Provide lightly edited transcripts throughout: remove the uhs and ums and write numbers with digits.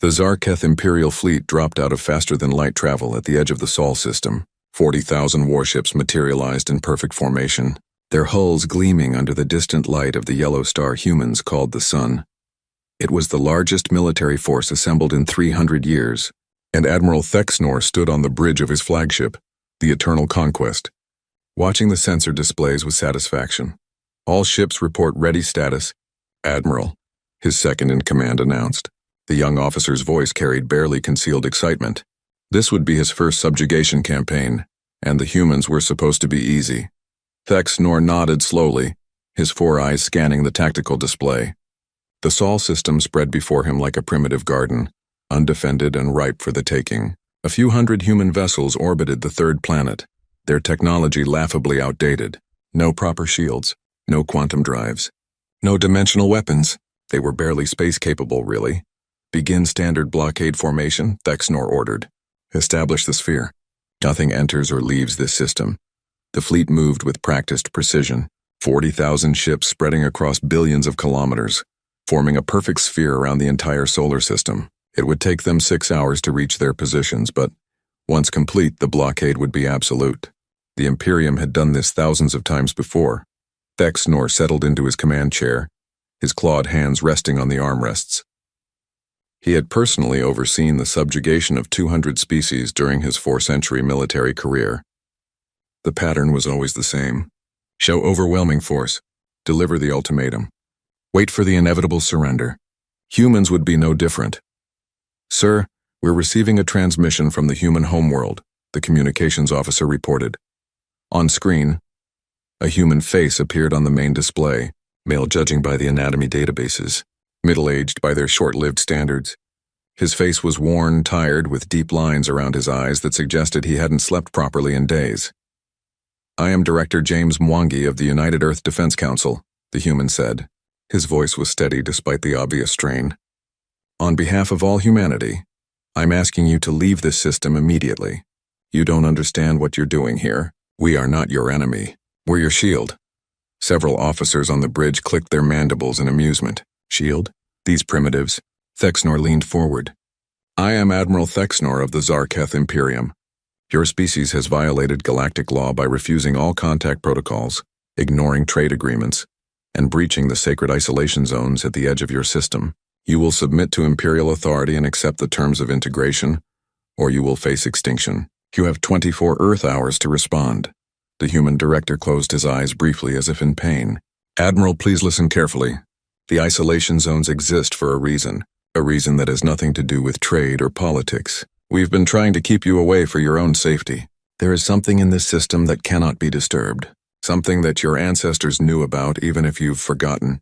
The Zarketh Imperial fleet dropped out of faster-than-light travel at the edge of the Sol system. 40,000 warships materialized in perfect formation, their hulls gleaming under the distant light of the yellow star humans called the Sun. It was the largest military force assembled in 300 years, and Admiral Thexnor stood on the bridge of his flagship, the Eternal Conquest, watching the sensor displays with satisfaction. All ships report ready status, Admiral, his second-in-command announced. The young officer's voice carried barely concealed excitement. This would be his first subjugation campaign, and the humans were supposed to be easy. Thexnor nodded slowly, his 4 eyes scanning the tactical display. The Sol system spread before him like a primitive garden, undefended and ripe for the taking. A few hundred human vessels orbited the third planet, their technology laughably outdated. No proper shields, no quantum drives, no dimensional weapons. They were barely space-capable, really. Begin standard blockade formation, Thexnor ordered. Establish the sphere. Nothing enters or leaves this system. The fleet moved with practiced precision, 40,000 ships spreading across billions of kilometers, forming a perfect sphere around the entire solar system. It would take them 6 hours to reach their positions, but once complete, the blockade would be absolute. The Imperium had done this thousands of times before. Thexnor settled into his command chair, his clawed hands resting on the armrests. He had personally overseen the subjugation of 200 species during his 4-century military career. The pattern was always the same. Show overwhelming force. Deliver the ultimatum. Wait for the inevitable surrender. Humans would be no different. Sir, we're receiving a transmission from the human homeworld, the communications officer reported. On screen, a human face appeared on the main display, male judging by the anatomy databases, middle-aged by their short-lived standards. His face was worn, tired, with deep lines around his eyes that suggested he hadn't slept properly in days. I am Director James Mwangi of the United Earth Defense Council, the human said. His voice was steady despite the obvious strain. On behalf of all humanity, I'm asking you to leave this system immediately. You don't understand what you're doing here. We are not your enemy. We're your shield. Several officers on the bridge clicked their mandibles in amusement. Shield? These primitives. Thexnor leaned forward. I am Admiral Thexnor of the Zarketh Imperium. Your species has violated galactic law by refusing all contact protocols, ignoring trade agreements, and breaching the sacred isolation zones at the edge of your system. You will submit to Imperial authority and accept the terms of integration, or you will face extinction. You have 24 Earth hours to respond. The human director closed his eyes briefly as if in pain. Admiral, please listen carefully. The isolation zones exist for a reason that has nothing to do with trade or politics. We've been trying to keep you away for your own safety. There is something in this system that cannot be disturbed. Something that your ancestors knew about even if you've forgotten.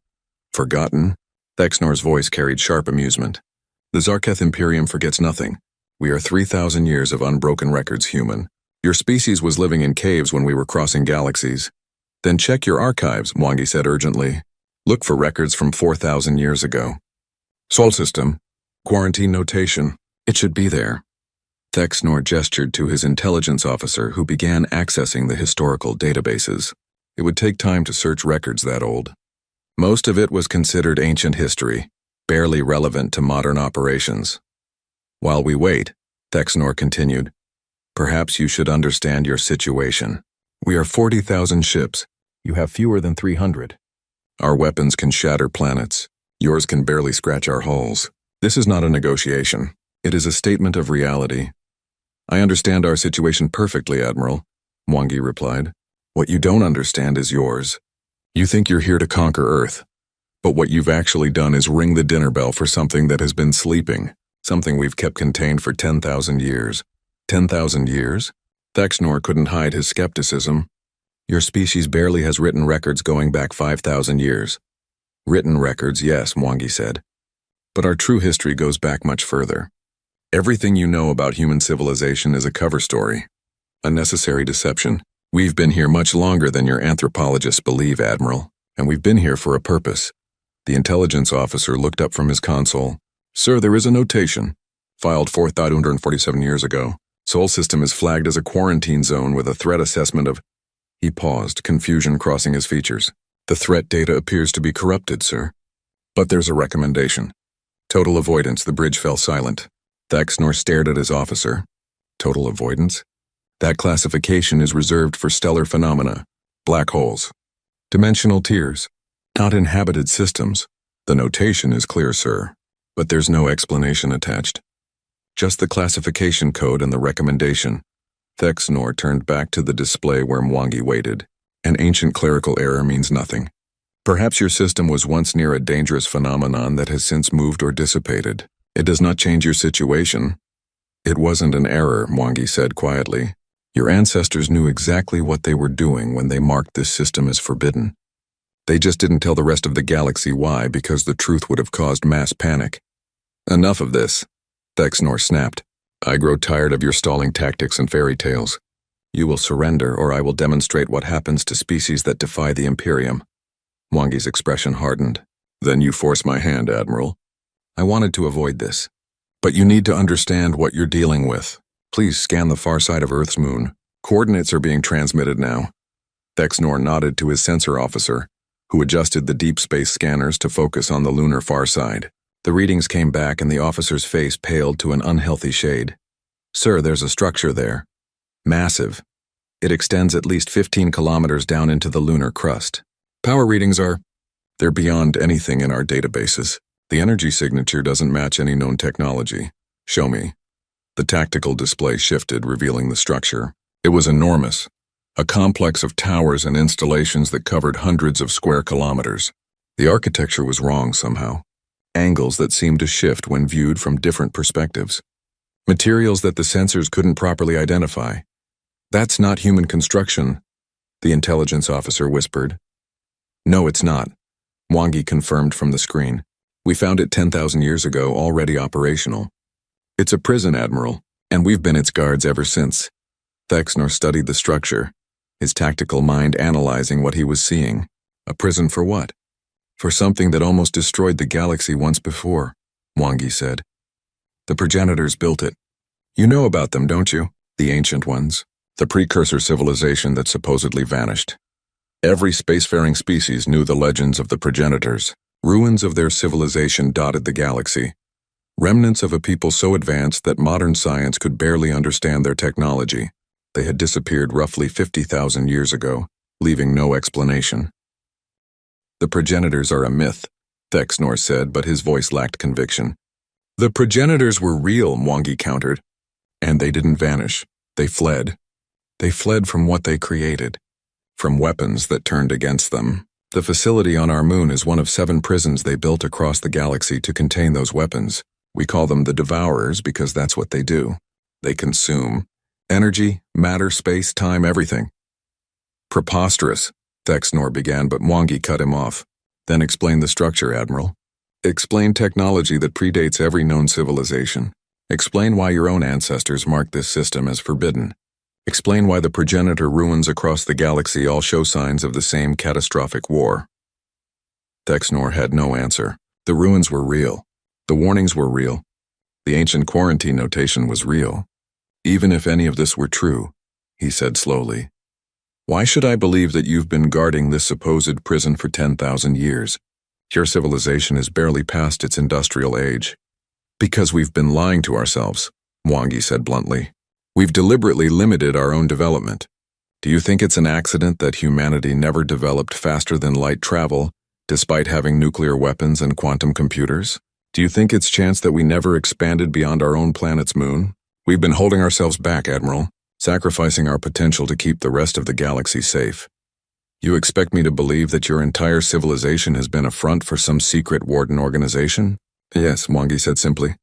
Forgotten? Thexnor's voice carried sharp amusement. The Zarketh Imperium forgets nothing. We are 3,000 years of unbroken records, human. Your species was living in caves when we were crossing galaxies. Then check your archives, Mwangi said urgently. Look for records from 4,000 years ago. Sol system. Quarantine notation. It should be there. Thexnor gestured to his intelligence officer who began accessing the historical databases. It would take time to search records that old. Most of it was considered ancient history, barely relevant to modern operations. While we wait, Thexnor continued, perhaps you should understand your situation. We are 40,000 ships. You have fewer than 300. Our weapons can shatter planets. Yours can barely scratch our hulls. This is not a negotiation. It is a statement of reality. I understand our situation perfectly, Admiral, Mwangi replied. What you don't understand is yours. You think you're here to conquer Earth, but what you've actually done is ring the dinner bell for something that has been sleeping, something we've kept contained for 10,000 years. 10,000 years? Thexnor couldn't hide his skepticism. Your species barely has written records going back 5,000 years. Written records, yes, Mwangi said. But our true history goes back much further. Everything you know about human civilization is a cover story. A necessary deception. We've been here much longer than your anthropologists believe, Admiral, and we've been here for a purpose. The intelligence officer looked up from his console. Sir, there is a notation. Filed 4,247 years ago. Sol system is flagged as a quarantine zone with a threat assessment of... He paused, confusion crossing his features. The threat data appears to be corrupted, sir. But there's a recommendation. Total avoidance. The bridge fell silent. Thexnor stared at his officer. Total avoidance? That classification is reserved for stellar phenomena, black holes, dimensional tears, not inhabited systems. The notation is clear, sir, but there's no explanation attached. Just the classification code and the recommendation. Thexnor turned back to the display where Mwangi waited. An ancient clerical error means nothing. Perhaps your system was once near a dangerous phenomenon that has since moved or dissipated. It does not change your situation. It wasn't an error, Mwangi said quietly. Your ancestors knew exactly what they were doing when they marked this system as forbidden. They just didn't tell the rest of the galaxy why, because the truth would have caused mass panic. Enough of this, Thexnor snapped. I grow tired of your stalling tactics and fairy tales. You will surrender, or I will demonstrate what happens to species that defy the Imperium. Mwangi's expression hardened. Then you force my hand, Admiral. I wanted to avoid this. But you need to understand what you're dealing with. Please scan the far side of Earth's moon. Coordinates are being transmitted now. Thexnor nodded to his sensor officer, who adjusted the deep space scanners to focus on the lunar far side. The readings came back and the officer's face paled to an unhealthy shade. Sir, there's a structure there. Massive. It extends at least 15 kilometers down into the lunar crust. Power readings they're beyond anything in our databases. The energy signature doesn't match any known technology. Show me. The tactical display shifted, revealing the structure. It was enormous. A complex of towers and installations that covered hundreds of square kilometers. The architecture was wrong somehow. Angles that seemed to shift when viewed from different perspectives. Materials that the sensors couldn't properly identify. That's not human construction, the intelligence officer whispered. No, it's not, Mwangi confirmed from the screen. We found it 10,000 years ago, already operational. It's a prison, Admiral, and we've been its guards ever since. Thexnor studied the structure, his tactical mind analyzing what he was seeing. A prison for what? For something that almost destroyed the galaxy once before, Mwangi said. The progenitors built it. You know about them, don't you? The ancient ones. The precursor civilization that supposedly vanished. Every spacefaring species knew the legends of the progenitors. Ruins of their civilization dotted the galaxy. Remnants of a people so advanced that modern science could barely understand their technology. They had disappeared roughly 50,000 years ago, leaving no explanation. The progenitors are a myth, Thexnor said, but his voice lacked conviction. The progenitors were real, Mwangi countered. And they didn't vanish. They fled. They fled from what they created. From weapons that turned against them. The facility on our moon is one of 7 prisons they built across the galaxy to contain those weapons. We call them the Devourers because that's what they do. They consume energy, matter, space, time, everything. Preposterous, Thexnor began, but Mwangi cut him off. Then explain the structure, Admiral. Explain technology that predates every known civilization. Explain why your own ancestors marked this system as forbidden. Explain why the progenitor ruins across the galaxy all show signs of the same catastrophic war. Thexnor had no answer. The ruins were real. The warnings were real. The ancient quarantine notation was real. Even if any of this were true, he said slowly, why should I believe that you've been guarding this supposed prison for 10,000 years? Your civilization is barely past its industrial age. Because we've been lying to ourselves, Mwangi said bluntly. We've deliberately limited our own development. Do you think it's an accident that humanity never developed faster than light travel, despite having nuclear weapons and quantum computers? Do you think it's chance that we never expanded beyond our own planet's moon? We've been holding ourselves back, Admiral, sacrificing our potential to keep the rest of the galaxy safe. You expect me to believe that your entire civilization has been a front for some secret warden organization? Yes, Mwangi said simply.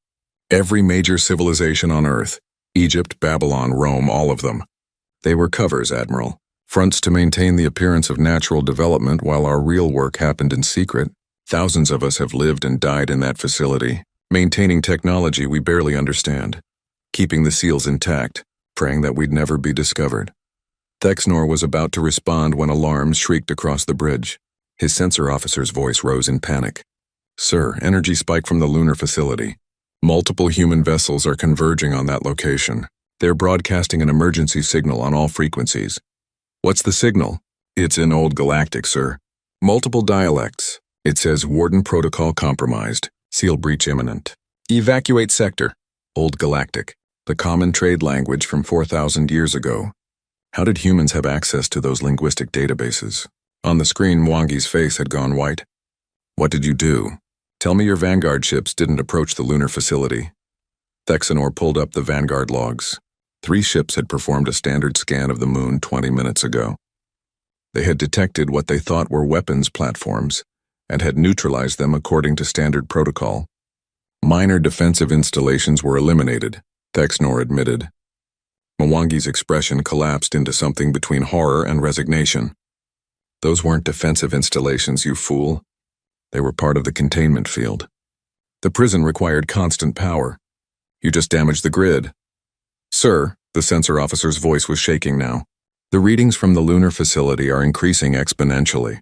Every major civilization on Earth. Egypt, Babylon, Rome, all of them. They were covers, Admiral. Fronts to maintain the appearance of natural development while our real work happened in secret. Thousands of us have lived and died in that facility, maintaining technology we barely understand, keeping the seals intact, praying that we'd never be discovered. Thexnor was about to respond when alarms shrieked across the bridge. His sensor officer's voice rose in panic. Sir, energy spike from the lunar facility. Multiple human vessels are converging on that location. They're broadcasting an emergency signal on all frequencies. What's the signal? It's in Old Galactic, sir. Multiple dialects. It says Warden Protocol compromised. Seal breach imminent. Evacuate sector. Old Galactic. The common trade language from 4,000 years ago. How did humans have access to those linguistic databases? On the screen, Mwangi's face had gone white. What did you do? Tell me your Vanguard ships didn't approach the lunar facility. Thexanor pulled up the Vanguard logs. 3 ships had performed a standard scan of the moon 20 minutes ago. They had detected what they thought were weapons platforms and had neutralized them according to standard protocol. Minor defensive installations were eliminated, Thexanor admitted. Mwangi's expression collapsed into something between horror and resignation. Those weren't defensive installations, you fool. They were part of the containment field. The prison required constant power. You just damaged the grid. Sir, the sensor officer's voice was shaking now. The readings from the lunar facility are increasing exponentially.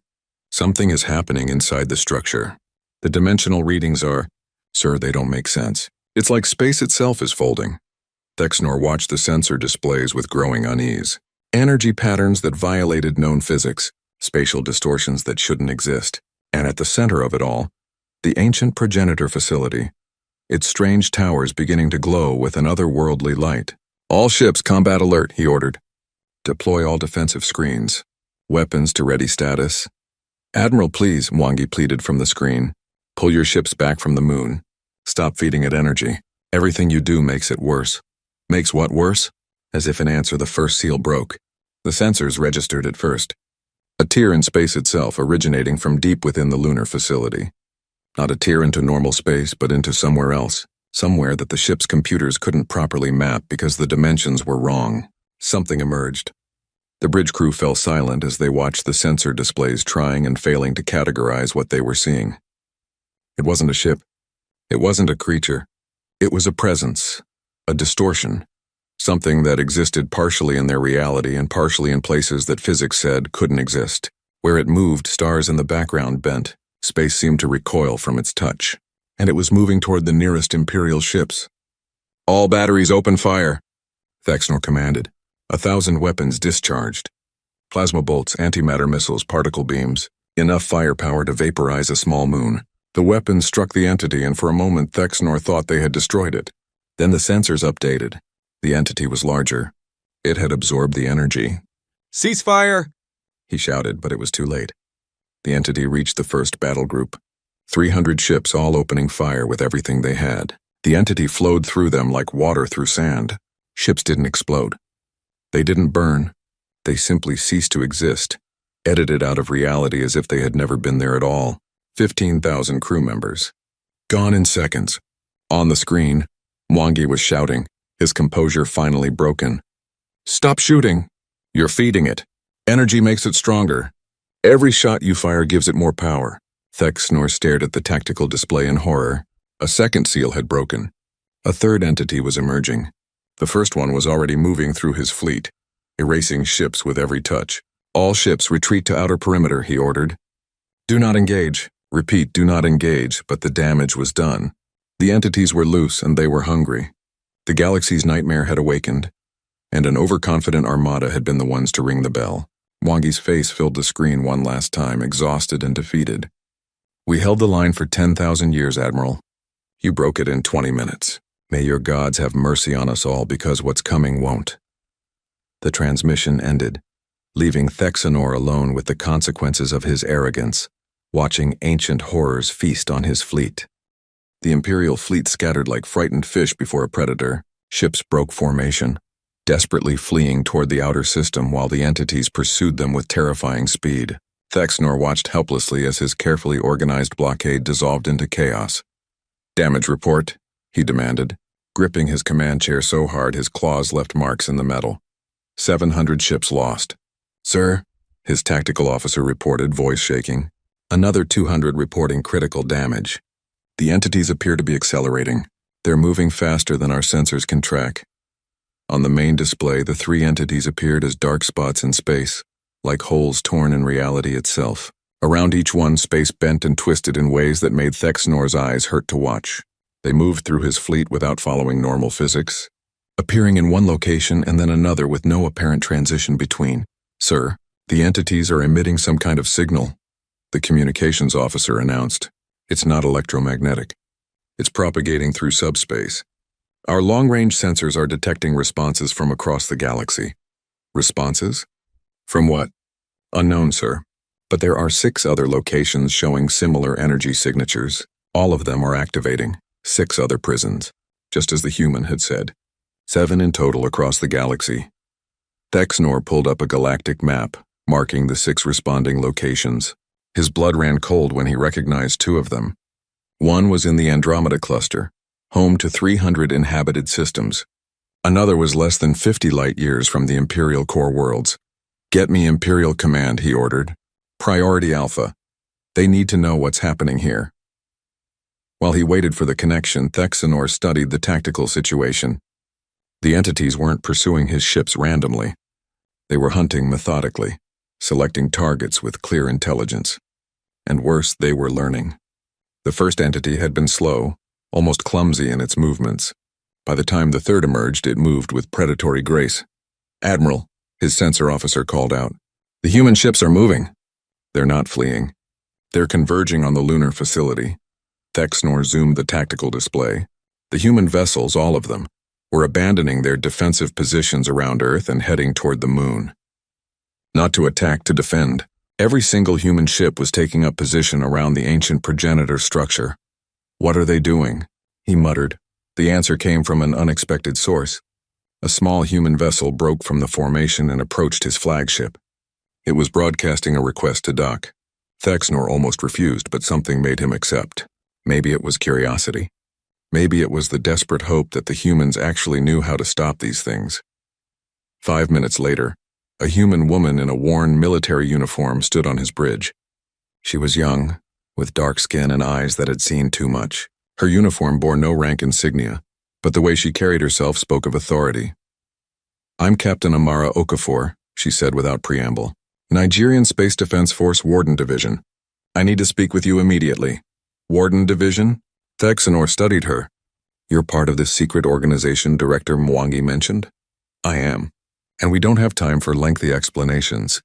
Something is happening inside the structure. The dimensional readings are... Sir, they don't make sense. It's like space itself is folding. Thexanor watched the sensor displays with growing unease. Energy patterns that violated known physics, spatial distortions that shouldn't exist. And at the center of it all, the ancient progenitor facility. Its strange towers beginning to glow with an otherworldly light. All ships combat alert, he ordered. Deploy all defensive screens. Weapons to ready status. Admiral, please, Mwangi pleaded from the screen. Pull your ships back from the moon. Stop feeding it energy. Everything you do makes it worse. Makes what worse? As if in answer, the first seal broke. The sensors registered it first. A tear in space itself, originating from deep within the lunar facility. Not a tear into normal space, but into somewhere else. Somewhere that the ship's computers couldn't properly map because the dimensions were wrong. Something emerged. The bridge crew fell silent as they watched the sensor displays trying and failing to categorize what they were seeing. It wasn't a ship. It wasn't a creature. It was a presence. A distortion. Something that existed partially in their reality and partially in places that physics said couldn't exist. Where it moved, stars in the background bent. Space seemed to recoil from its touch. And it was moving toward the nearest Imperial ships. All batteries open fire, Thexanor commanded. 1,000 weapons discharged. Plasma bolts, antimatter missiles, particle beams. Enough firepower to vaporize a small moon. The weapons struck the entity, and for a moment Thexanor thought they had destroyed it. Then the sensors updated. The entity was larger. It had absorbed the energy. Ceasefire! He shouted, but it was too late. The entity reached the first battle group. 300 ships all opening fire with everything they had. The entity flowed through them like water through sand. Ships didn't explode. They didn't burn. They simply ceased to exist, edited out of reality as if they had never been there at all. 15,000 crew members. Gone in seconds. On the screen, Mwangi was shouting, his composure finally broken. Stop shooting. You're feeding it. Energy makes it stronger. Every shot you fire gives it more power. Thexanor stared at the tactical display in horror. A second seal had broken. A third entity was emerging. The first one was already moving through his fleet, erasing ships with every touch. All ships retreat to outer perimeter, he ordered. Do not engage. Repeat, do not engage, but the damage was done. The entities were loose and they were hungry. The galaxy's nightmare had awakened, and an overconfident Armada had been the ones to ring the bell. Mwangi's face filled the screen one last time, exhausted and defeated. We held the line for 10,000 years, Admiral. You broke it in 20 minutes. May your gods have mercy on us all because what's coming won't. The transmission ended, leaving Thexanor alone with the consequences of his arrogance, watching ancient horrors feast on his fleet. The Imperial fleet scattered like frightened fish before a predator. Ships broke formation, desperately fleeing toward the outer system while the entities pursued them with terrifying speed. Thexanor watched helplessly as his carefully organized blockade dissolved into chaos. Damage report, he demanded, gripping his command chair so hard his claws left marks in the metal. 700 ships lost. Sir, his tactical officer reported, voice shaking. Another 200 reporting critical damage. The entities appear to be accelerating. They're moving faster than our sensors can track. On the main display, the 3 entities appeared as dark spots in space, like holes torn in reality itself. Around each one, space bent and twisted in ways that made Thexanor's eyes hurt to watch. They moved through his fleet without following normal physics, appearing in one location and then another with no apparent transition between. Sir, the entities are emitting some kind of signal, the communications officer announced. It's not electromagnetic. It's propagating through subspace. Our long-range sensors are detecting responses from across the galaxy. Responses? From what? Unknown, sir. But there are 6 other locations showing similar energy signatures. All of them are activating. 6 other prisons, just as the human had said. 7 in total across the galaxy. Thexnor pulled up a galactic map, marking the 6 responding locations. His blood ran cold when he recognized 2 of them. One was in the Andromeda cluster, home to 300 inhabited systems. Another was less than 50 light-years from the Imperial core worlds. "Get me Imperial Command," he ordered. "Priority Alpha. They need to know what's happening here." While he waited for the connection, Thexnor studied the tactical situation. The entities weren't pursuing his ships randomly. They were hunting methodically, selecting targets with clear intelligence. And worse, they were learning. The first entity had been slow, almost clumsy in its movements. By the time the third emerged, it moved with predatory grace. "Admiral," his sensor officer called out, "the human ships are moving." "They're not fleeing. They're converging on the lunar facility." Thexnor zoomed the tactical display. The human vessels, all of them, were abandoning their defensive positions around Earth and heading toward the moon. Not to attack, to defend. Every single human ship was taking up position around the ancient progenitor structure. "What are they doing?" he muttered. The answer came from an unexpected source. A small human vessel broke from the formation and approached his flagship. It was broadcasting a request to dock. Thexnor almost refused, but something made him accept. Maybe it was curiosity. Maybe it was the desperate hope that the humans actually knew how to stop these things. 5 minutes later, a human woman in a worn military uniform stood on his bridge. She was young, with dark skin and eyes that had seen too much. Her uniform bore no rank insignia, but the way she carried herself spoke of authority. "I'm Captain Amara Okafor," she said without preamble. "Nigerian Space Defense Force Warden Division. I need to speak with you immediately." "Warden Division?" Thexnor studied her. "You're part of this secret organization Director Mwangi mentioned?" "I am. And we don't have time for lengthy explanations."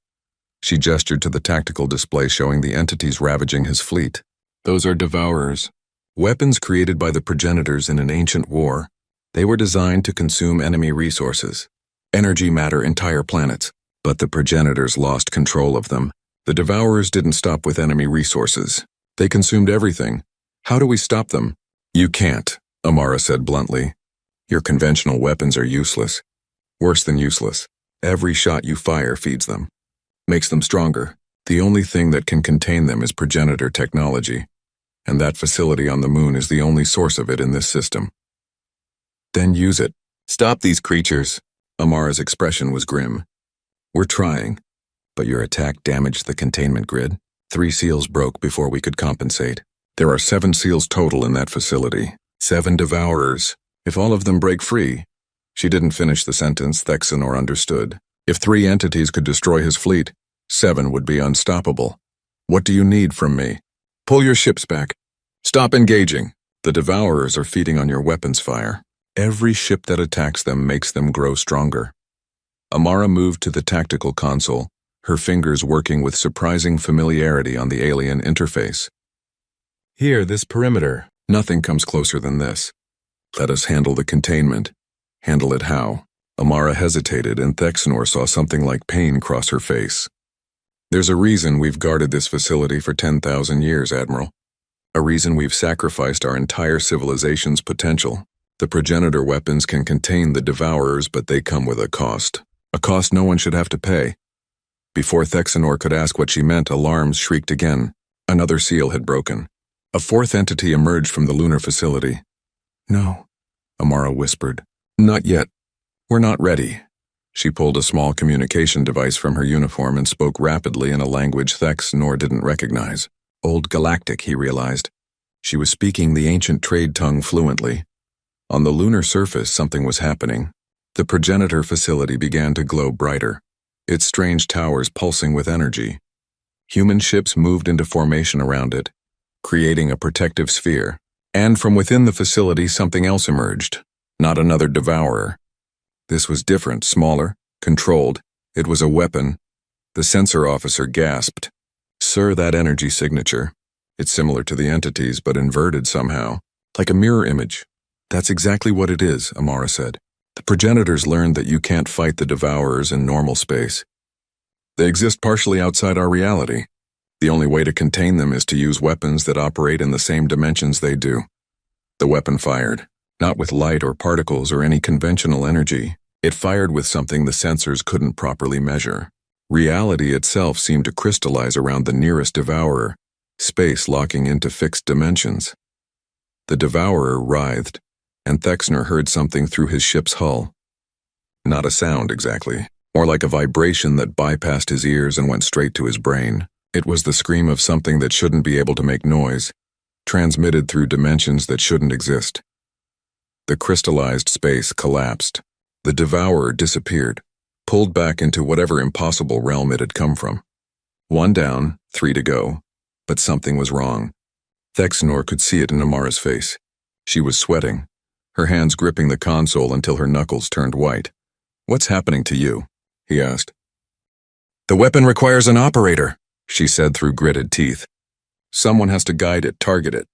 She gestured to the tactical display showing the entities ravaging his fleet. "Those are devourers. Weapons created by the progenitors in an ancient war. They were designed to consume enemy resources. Energy matter entire planets. But the progenitors lost control of them. The devourers didn't stop with enemy resources. They consumed everything. How do we stop them?" "You can't," Amara said bluntly. "Your conventional weapons are useless. Worse than useless. Every shot you fire feeds them. Makes them stronger. The only thing that can contain them is progenitor technology. And that facility on the moon is the only source of it in this system." "Then use it. Stop these creatures." Amara's expression was grim. "We're trying, but your attack damaged the containment grid. 3 seals broke before we could compensate. There are 7 seals total in that facility. 7 devourers. If all of them break free..." She didn't finish the sentence. Thexnor understood. If 3 entities could destroy his fleet, 7 would be unstoppable. "What do you need from me?" "Pull your ships back. Stop engaging. The devourers are feeding on your weapons fire. Every ship that attacks them makes them grow stronger." Amara moved to the tactical console, her fingers working with surprising familiarity on the alien interface. "Here, this perimeter. Nothing comes closer than this. Let us handle the containment." "Handle it how?" Amara hesitated, and Thexnor saw something like pain cross her face. "There's a reason we've guarded this facility for 10,000 years, Admiral. A reason we've sacrificed our entire civilization's potential. The progenitor weapons can contain the devourers, but they come with a cost. A cost no one should have to pay." Before Thexnor could ask what she meant, alarms shrieked again. Another seal had broken. A 4th entity emerged from the lunar facility. "No," Amara whispered. "Not yet. We're not ready." She pulled a small communication device from her uniform and spoke rapidly in a language Thexnor didn't recognize. Old Galactic, he realized. She was speaking the ancient trade tongue fluently. On the lunar surface, something was happening. The progenitor facility began to glow brighter, its strange towers pulsing with energy. Human ships moved into formation around it, creating a protective sphere. And from within the facility, something else emerged. Not another devourer. This was different, smaller, controlled. It was a weapon. The sensor officer gasped. "Sir, that energy signature. It's similar to the entities, but inverted somehow. Like a mirror image. That's exactly what it is, Amara said. The progenitors learned that you can't fight the devourers in normal space. They exist partially outside our reality. The only way to contain them is to use weapons that operate in the same dimensions they do. The weapon fired, not with light or particles or any conventional energy. It fired with something the sensors couldn't properly measure. Reality itself seemed to crystallize around the nearest devourer, space locking into fixed dimensions. The devourer writhed, and Thexner heard something through his ship's hull. Not a sound exactly, more like a vibration that bypassed his ears and went straight to his brain. It was the scream of something that shouldn't be able to make noise, transmitted through dimensions that shouldn't exist. The crystallized space collapsed. The devourer disappeared, pulled back into whatever impossible realm it had come from. 1 down, 3 to go, but something was wrong. Thexnor could see it in Amara's face. She was sweating, her hands gripping the console until her knuckles turned white. "What's happening to you?" he asked. "The weapon requires an operator," she said through gritted teeth. "Someone has to guide it, target it.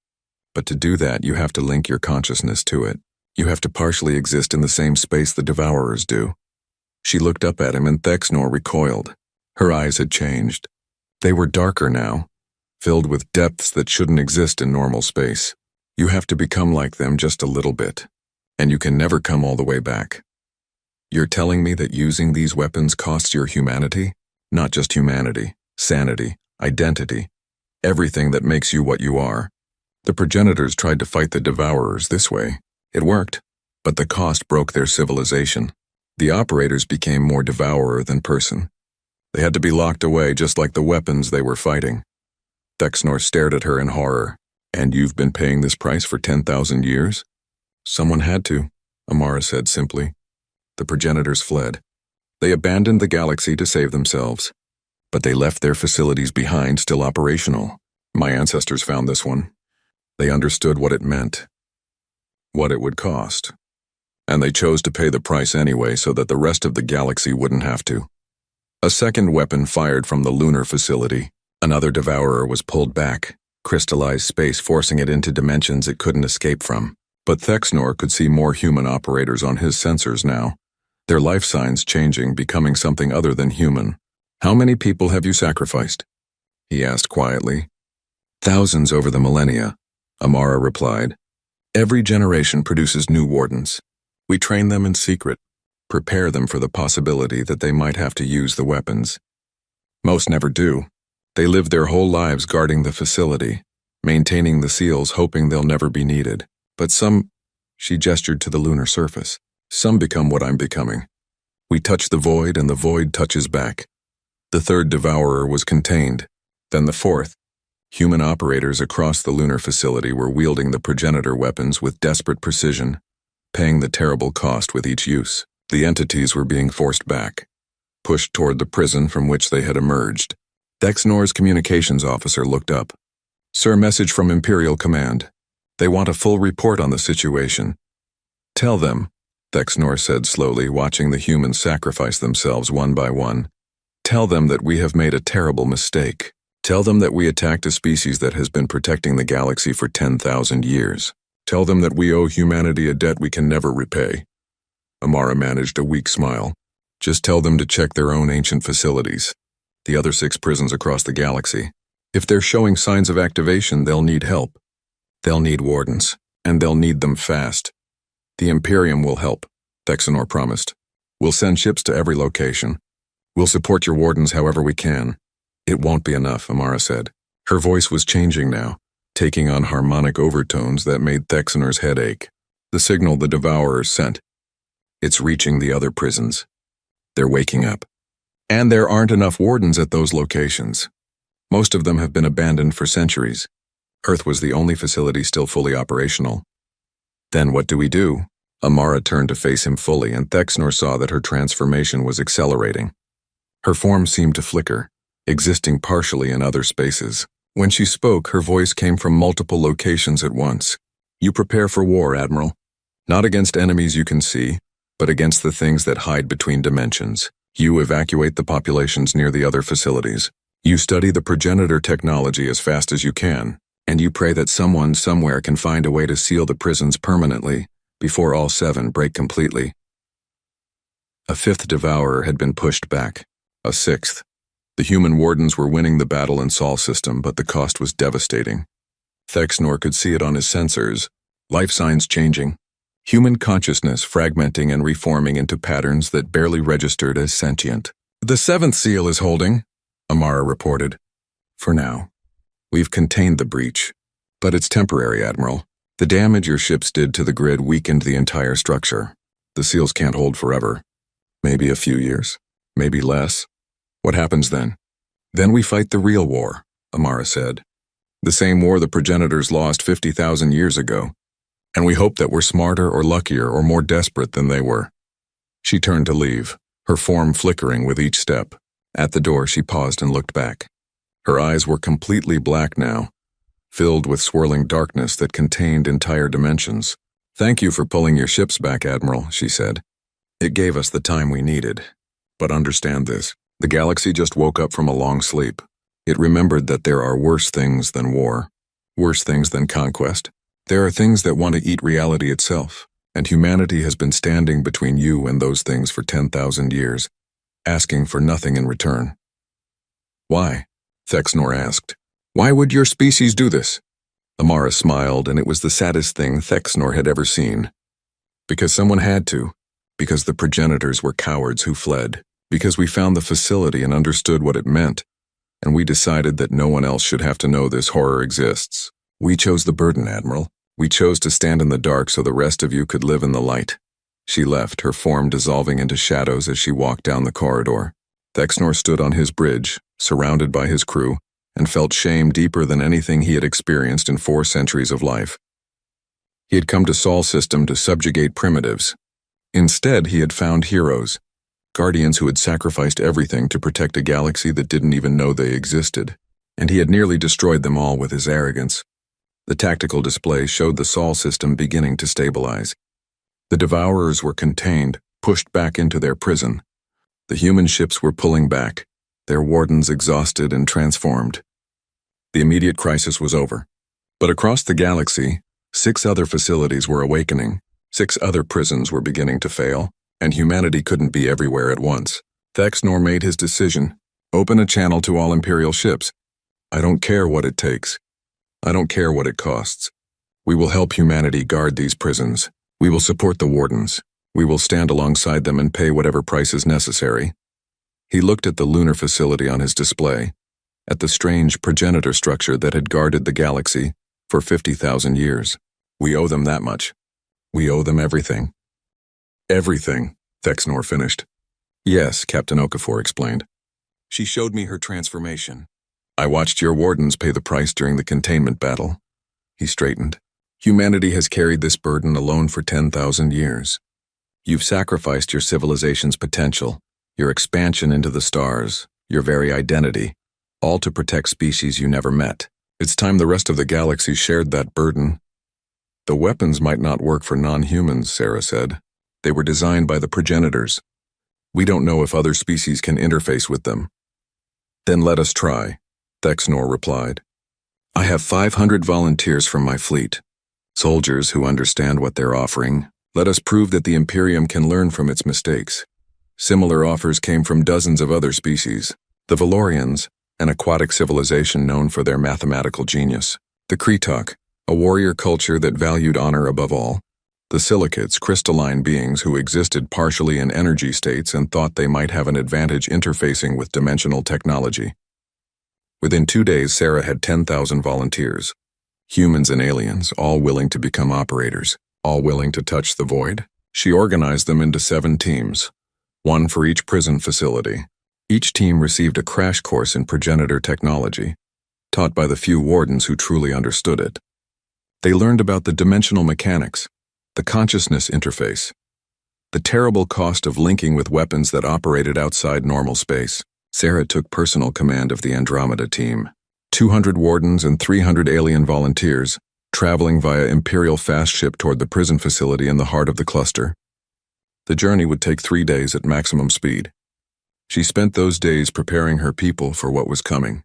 But to do that, you have to link your consciousness to it. You have to partially exist in the same space the devourers do." She looked up at him and Thexnor recoiled. Her eyes had changed. They were darker now, filled with depths that shouldn't exist in normal space. You have to become like them just a little bit, and you can never come all the way back. "You're telling me that using these weapons costs your humanity? Not just humanity, sanity, identity, everything that makes you what you are." The progenitors tried to fight the devourers this way. It worked, but the cost broke their civilization. The operators became more devourer than person. They had to be locked away just like the weapons they were fighting. Thexnor stared at her in horror. "And you've been paying this price for 10,000 years? "Someone had to," Amara said simply. The progenitors fled. They abandoned the galaxy to save themselves. But they left their facilities behind still operational. My ancestors found this one. They understood what it meant, what it would cost. And they chose to pay the price anyway so that the rest of the galaxy wouldn't have to. A second weapon fired from the lunar facility. Another devourer was pulled back, crystallized space forcing it into dimensions it couldn't escape from. But Thexnor could see more human operators on his sensors now, their life signs changing, becoming something other than human. "How many people have you sacrificed?" he asked quietly. "Thousands over the millennia," Amara replied. "Every generation produces new wardens. We train them in secret, prepare them for the possibility that they might have to use the weapons. Most never do. They live their whole lives guarding the facility, maintaining the seals, hoping they'll never be needed. But some," she gestured to the lunar surface, "some become what I'm becoming. We touch the void and the void touches back." The third devourer was contained, then the fourth. Human operators across the lunar facility were wielding the progenitor weapons with desperate precision, paying the terrible cost with each use. The entities were being forced back, pushed toward the prison from which they had emerged. Thexnor's communications officer looked up. "Sir, message from Imperial Command. They want a full report on the situation." "Tell them," Thexnor said slowly, watching the humans sacrifice themselves one by one. "Tell them that we have made a terrible mistake. Tell them that we attacked a species that has been protecting the galaxy for 10,000 years. Tell them that we owe humanity a debt we can never repay." Amara managed a weak smile. "Just tell them to check their own ancient facilities, the other 6 prisons across the galaxy. If they're showing signs of activation, they'll need help. They'll need wardens, and they'll need them fast. The Imperium will help," Thexnor promised. "We'll send ships to every location. We'll support your wardens however we can." "It won't be enough," Amara said. Her voice was changing now, taking on harmonic overtones that made Thexnor's head ache. "The signal the Devourers sent. It's reaching the other prisons. They're waking up. And there aren't enough wardens at those locations. Most of them have been abandoned for centuries. Earth was the only facility still fully operational." "Then what do we do?" Amara turned to face him fully, and Thexnor saw that her transformation was accelerating. Her form seemed to flicker, existing partially in other spaces. When she spoke, her voice came from multiple locations at once. "You prepare for war, Admiral. Not against enemies you can see, but against the things that hide between dimensions. You evacuate the populations near the other facilities. You study the progenitor technology as fast as you can. And you pray that someone somewhere can find a way to seal the prisons permanently before all 7 break completely. A 5th devourer had been pushed back. A 6th. The human wardens were winning the battle in Sol system, but the cost was devastating. Thexnor could see it on his sensors. Life signs changing. Human consciousness fragmenting and reforming into patterns that barely registered as sentient. The 7th seal is holding, Amara reported. For now. We've contained the breach. But it's temporary, Admiral. The damage your ships did to the grid weakened the entire structure. The seals can't hold forever. Maybe a few years. Maybe less. What happens then? Then we fight the real war, Amara said. The same war the progenitors lost 50,000 years ago. And we hope that we're smarter or luckier or more desperate than they were. She turned to leave, her form flickering with each step. At the door, she paused and looked back. Her eyes were completely black now, filled with swirling darkness that contained entire dimensions. Thank you for pulling your ships back, Admiral, she said. It gave us the time we needed. But understand this, the galaxy just woke up from a long sleep. It remembered that there are worse things than war, worse things than conquest. There are things that want to eat reality itself, and humanity has been standing between you and those things for 10,000 years, asking for nothing in return. Why? Thexnor asked. Why would your species do this? Amara smiled, and it was the saddest thing Thexnor had ever seen. Because someone had to. Because the progenitors were cowards who fled. Because we found the facility and understood what it meant, and we decided that no one else should have to know this horror exists. We chose the burden, Admiral. We chose to stand in the dark so the rest of you could live in the light. She left, her form dissolving into shadows as she walked down the corridor. Thexnor stood on his bridge, surrounded by his crew, and felt shame deeper than anything he had experienced in 4 centuries of life. He had come to Sol system to subjugate primitives. Instead, he had found heroes, guardians who had sacrificed everything to protect a galaxy that didn't even know they existed, and he had nearly destroyed them all with his arrogance. The tactical display showed the Sol system beginning to stabilize. The Devourers were contained, pushed back into their prison. The human ships were pulling back, their wardens exhausted and transformed. The immediate crisis was over. But across the galaxy, 6 other facilities were awakening, 6 other prisons were beginning to fail, and humanity couldn't be everywhere at once. Thexnor made his decision. Open a channel to all Imperial ships. I don't care what it takes. I don't care what it costs. We will help humanity guard these prisons. We will support the wardens. We will stand alongside them and pay whatever price is necessary. He looked at the lunar facility on his display, at the strange progenitor structure that had guarded the galaxy for 50,000 years. We owe them that much. We owe them everything. Everything, Thexnor finished. Yes, Captain Okafor explained. She showed me her transformation. I watched your wardens pay the price during the containment battle. He straightened. Humanity has carried this burden alone for 10,000 years. You've sacrificed your civilization's potential, your expansion into the stars, your very identity, all to protect species you never met. It's time the rest of the galaxy shared that burden. The weapons might not work for non-humans, Sarah said. They were designed by the progenitors. We don't know if other species can interface with them. Then let us try, Thexnor replied. I have 500 volunteers from my fleet. Soldiers who understand what they're offering. Let us prove that the Imperium can learn from its mistakes. Similar offers came from dozens of other species. The Valorians, an aquatic civilization known for their mathematical genius. The Kretok, a warrior culture that valued honor above all. The Silicates, crystalline beings who existed partially in energy states and thought they might have an advantage interfacing with dimensional technology. Within 2 days, Sarah had 10,000 volunteers. Humans and aliens, all willing to become operators, all willing to touch the void. She organized them into 7 teams, 1 for each prison facility. Each team received a crash course in progenitor technology, taught by the few wardens who truly understood it. They learned about the dimensional mechanics, the consciousness interface, the terrible cost of linking with weapons that operated outside normal space. Sarah took personal command of the Andromeda team. 200 wardens and 300 alien volunteers, traveling via Imperial fast ship toward the prison facility in the heart of the cluster. The journey would take 3 days at maximum speed. She spent those days preparing her people for what was coming.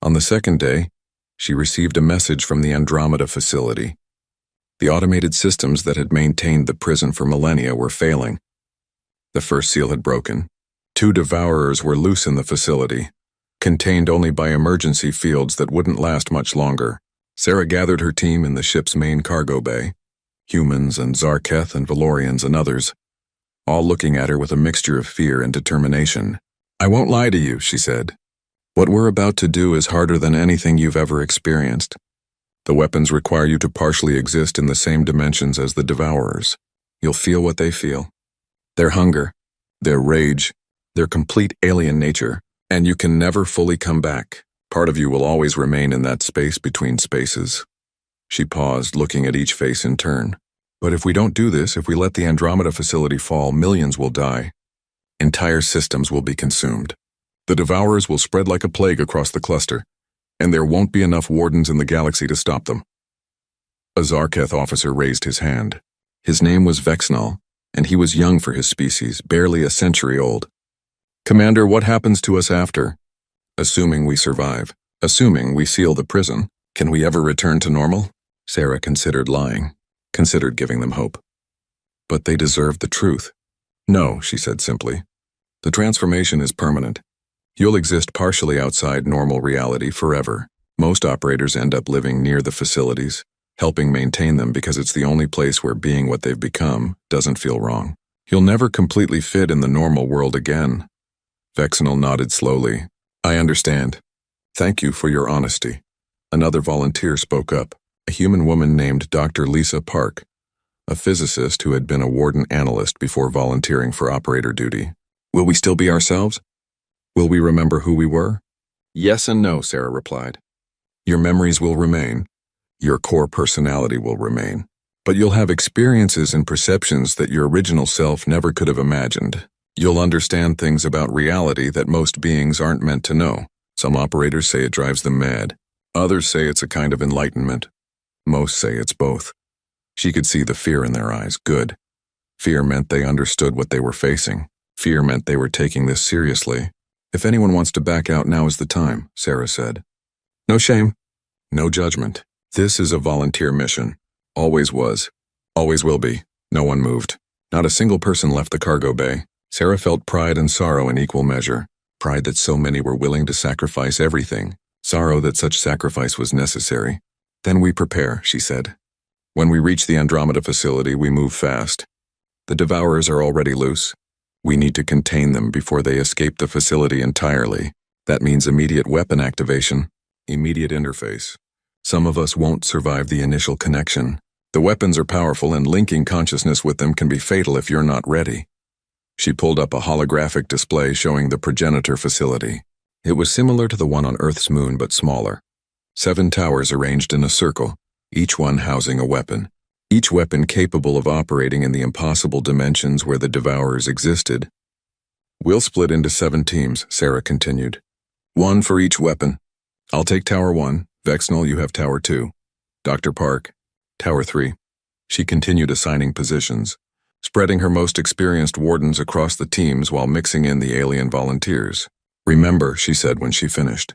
On the second day, She received a message from the Andromeda facility. The automated systems that had maintained the prison for millennia were failing. The first seal had broken. 2 devourers were loose in the facility, contained only by emergency fields that wouldn't last much longer. Sarah gathered her team in the ship's main cargo bay, humans and Zarketh and Valorians and others, all looking at her with a mixture of fear and determination. "I won't lie to you," she said. "What we're about to do is harder than anything you've ever experienced. The weapons require you to partially exist in the same dimensions as the devourers. You'll feel what they feel. Their hunger, their rage, their complete alien nature, and you can never fully come back. Part of you will always remain in that space between spaces." She paused, looking at each face in turn. "But if we don't do this, if we let the Andromeda facility fall, millions will die. Entire systems will be consumed. The devourers will spread like a plague across the cluster, and there won't be enough wardens in the galaxy to stop them." A Zarketh officer raised his hand. His name was Vexnal, and he was young for his species, barely a century old. "Commander, what happens to us after? Assuming we survive, assuming we seal the prison, can we ever return to normal?" Sarah considered lying, considered giving them hope. But they deserved the truth. "No," she said simply. "The transformation is permanent. You'll exist partially outside normal reality forever. Most operators end up living near the facilities, helping maintain them because it's the only place where being what they've become doesn't feel wrong. You'll never completely fit in the normal world again." Vexnal nodded slowly. "I understand. Thank you for your honesty." Another volunteer spoke up, a human woman named Dr. Lisa Park, a physicist who had been a warden analyst before volunteering for operator duty. "Will we still be ourselves? Will we remember who we were?" "Yes and no," Sarah replied. "Your memories will remain. Your core personality will remain. But you'll have experiences and perceptions that your original self never could have imagined. You'll understand things about reality that most beings aren't meant to know. Some operators say it drives them mad. Others say it's a kind of enlightenment. Most say it's both." She could see the fear in their eyes. Good. Fear meant they understood what they were facing. Fear meant they were taking this seriously. "If anyone wants to back out, now is the time," Sarah said. "No shame. No judgment. This is a volunteer mission. Always was. Always will be." No one moved. Not a single person left the cargo bay. Sarah felt pride and sorrow in equal measure. Pride that so many were willing to sacrifice everything. Sorrow that such sacrifice was necessary. "Then we prepare," she said. "When we reach the Andromeda facility, we move fast. The devourers are already loose. We need to contain them before they escape the facility entirely. That means immediate weapon activation, immediate interface. Some of us won't survive the initial connection. The weapons are powerful, and linking consciousness with them can be fatal if you're not ready." She pulled up a holographic display showing the progenitor facility. It was similar to the one on Earth's moon, but smaller. 7 towers arranged in a circle, each one housing a weapon. Each weapon capable of operating in the impossible dimensions where the devourers existed. "We'll split into 7 teams," Sarah continued. 1 for each weapon. I'll take Tower 1. Vexnal, you have Tower 2. Dr. Park, Tower 3. She continued assigning positions, spreading her most experienced wardens across the teams while mixing in the alien volunteers. "Remember," she said when she finished,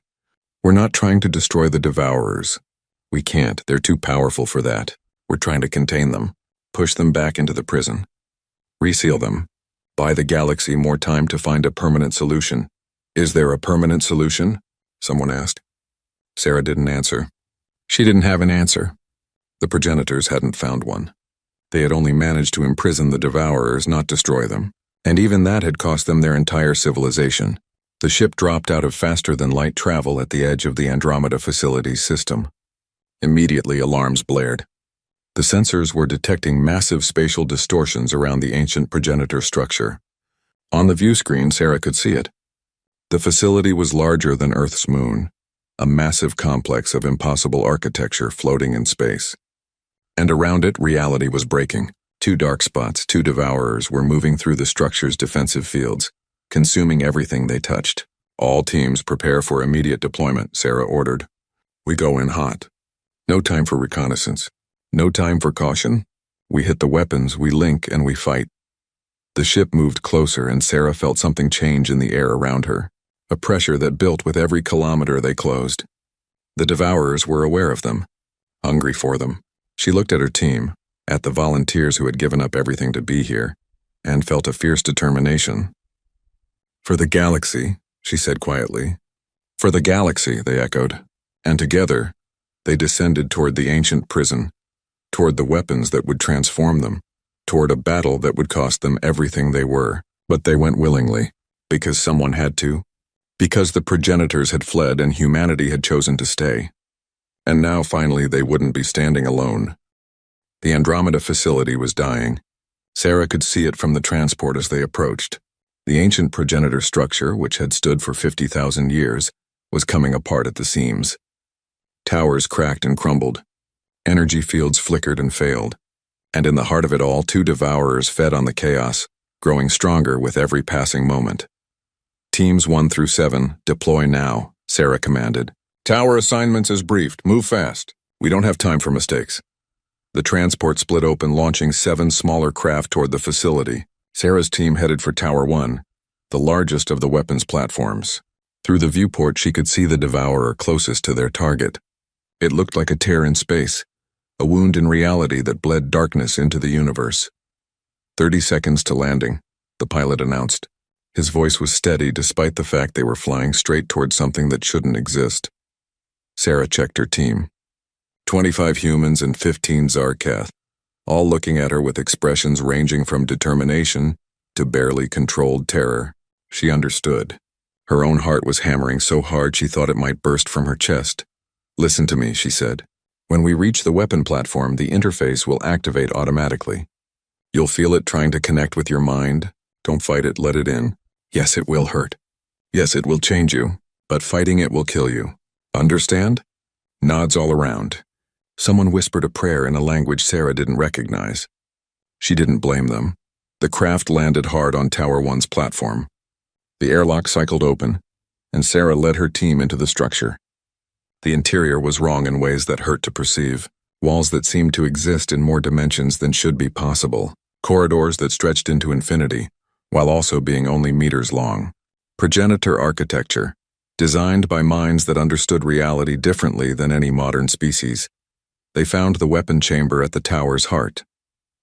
"we're not trying to destroy the devourers. We can't. They're too powerful for that. We're trying to contain them, push them back into the prison, reseal them, buy the galaxy more time to find a permanent solution." "Is there a permanent solution?" someone asked. Sarah didn't answer. She didn't have an answer. The progenitors hadn't found one. They had only managed to imprison the devourers, not destroy them. And even that had cost them their entire civilization. The ship dropped out of faster-than-light travel at the edge of the Andromeda facility's system. Immediately, alarms blared. The sensors were detecting massive spatial distortions around the ancient progenitor structure. On the view screen, Sarah could see it. The facility was larger than Earth's moon, a massive complex of impossible architecture floating in space. And around it, reality was breaking. 2 dark spots, 2 devourers, were moving through the structure's defensive fields, consuming everything they touched. "All teams prepare for immediate deployment," Sarah ordered. "We go in hot. No time for reconnaissance. No time for caution. We hit the weapons, we link, and we fight." The ship moved closer, and Sarah felt something change in the air around her, a pressure that built with every kilometer they closed. The Devourers were aware of them, hungry for them. She looked at her team, at the volunteers who had given up everything to be here, and felt a fierce determination. "For the galaxy," she said quietly. "For the galaxy," they echoed, and together, they descended toward the ancient prison, toward the weapons that would transform them, toward a battle that would cost them everything they were. But they went willingly, because someone had to, because the progenitors had fled and humanity had chosen to stay. And now finally they wouldn't be standing alone. The Andromeda facility was dying. Sarah could see it from the transport as they approached. The ancient progenitor structure, which had stood for 50,000 years, was coming apart at the seams. Towers cracked and crumbled. Energy fields flickered and failed. And in the heart of it all, two Devourers fed on the chaos, growing stronger with every passing moment. "Teams 1 through 7, deploy now," Sarah commanded. "Tower assignments as briefed. Move fast. We don't have time for mistakes." The transport split open, launching 7 smaller craft toward the facility. Sarah's team headed for Tower 1, the largest of the weapons platforms. Through the viewport, she could see the Devourer closest to their target. It looked like a tear in space, a wound in reality that bled darkness into the universe. 30 seconds to landing, the pilot announced. His voice was steady despite the fact they were flying straight toward something that shouldn't exist. Sarah checked her team. 25 humans and 15 Zarkath, all looking at her with expressions ranging from determination to barely controlled terror. She understood. Her own heart was hammering so hard she thought it might burst from her chest. "Listen to me," she said. "When we reach the weapon platform, the interface will activate automatically. You'll feel it trying to connect with your mind. Don't fight it, let it in. Yes, it will hurt. Yes, it will change you, but fighting it will kill you. Understand?" Nods all around. Someone whispered a prayer in a language Sarah didn't recognize. She didn't blame them. The craft landed hard on Tower 1's platform. The airlock cycled open, and Sarah led her team into the structure. The interior was wrong in ways that hurt to perceive. Walls that seemed to exist in more dimensions than should be possible. Corridors that stretched into infinity, while also being only meters long. Progenitor architecture, designed by minds that understood reality differently than any modern species. They found the weapon chamber at the tower's heart.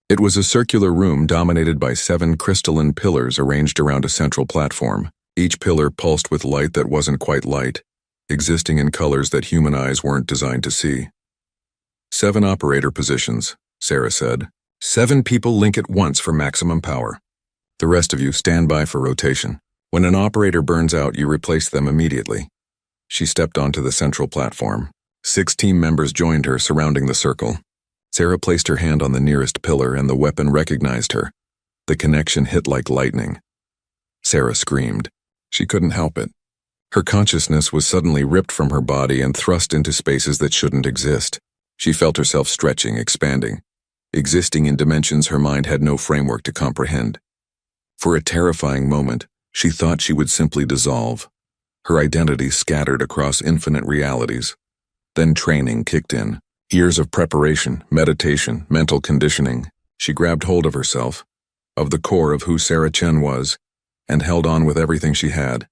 It was a circular room dominated by 7 crystalline pillars arranged around a central platform. Each pillar pulsed with light that wasn't quite light, existing in colors that human eyes weren't designed to see. 7 operator positions, Sarah said. 7 people link at once for maximum power. The rest of you stand by for rotation. When an operator burns out, you replace them immediately. She stepped onto the central platform. 6 team members joined her, surrounding the circle. Sarah placed her hand on the nearest pillar and the weapon recognized her. The connection hit like lightning. Sarah screamed. She couldn't help it. Her consciousness was suddenly ripped from her body and thrust into spaces that shouldn't exist. She felt herself stretching, expanding, existing in dimensions her mind had no framework to comprehend. For a terrifying moment, she thought she would simply dissolve. Her identity scattered across infinite realities. Then training kicked in. Years of preparation, meditation, mental conditioning. She grabbed hold of herself, of the core of who Sarah Chen was, and held on with everything she had.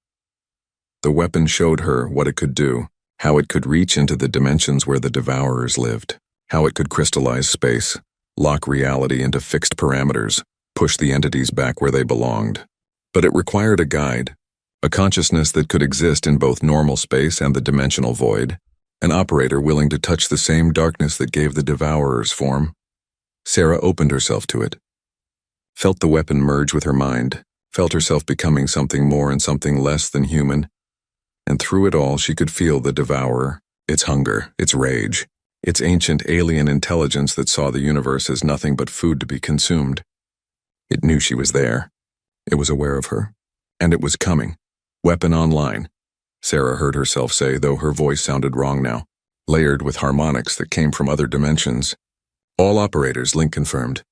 The weapon showed her what it could do, how it could reach into the dimensions where the Devourers lived, how it could crystallize space, lock reality into fixed parameters, push the entities back where they belonged. But it required a guide, a consciousness that could exist in both normal space and the dimensional void, an operator willing to touch the same darkness that gave the Devourers form. Sarah opened herself to it, felt the weapon merge with her mind, felt herself becoming something more and something less than human, and through it all she could feel the Devourer, its hunger, its rage, its ancient alien intelligence that saw the universe as nothing but food to be consumed. It knew she was there. It was aware of her. And it was coming. Weapon online, Sarah heard herself say, though her voice sounded wrong now, layered with harmonics that came from other dimensions. All operators, link confirmed.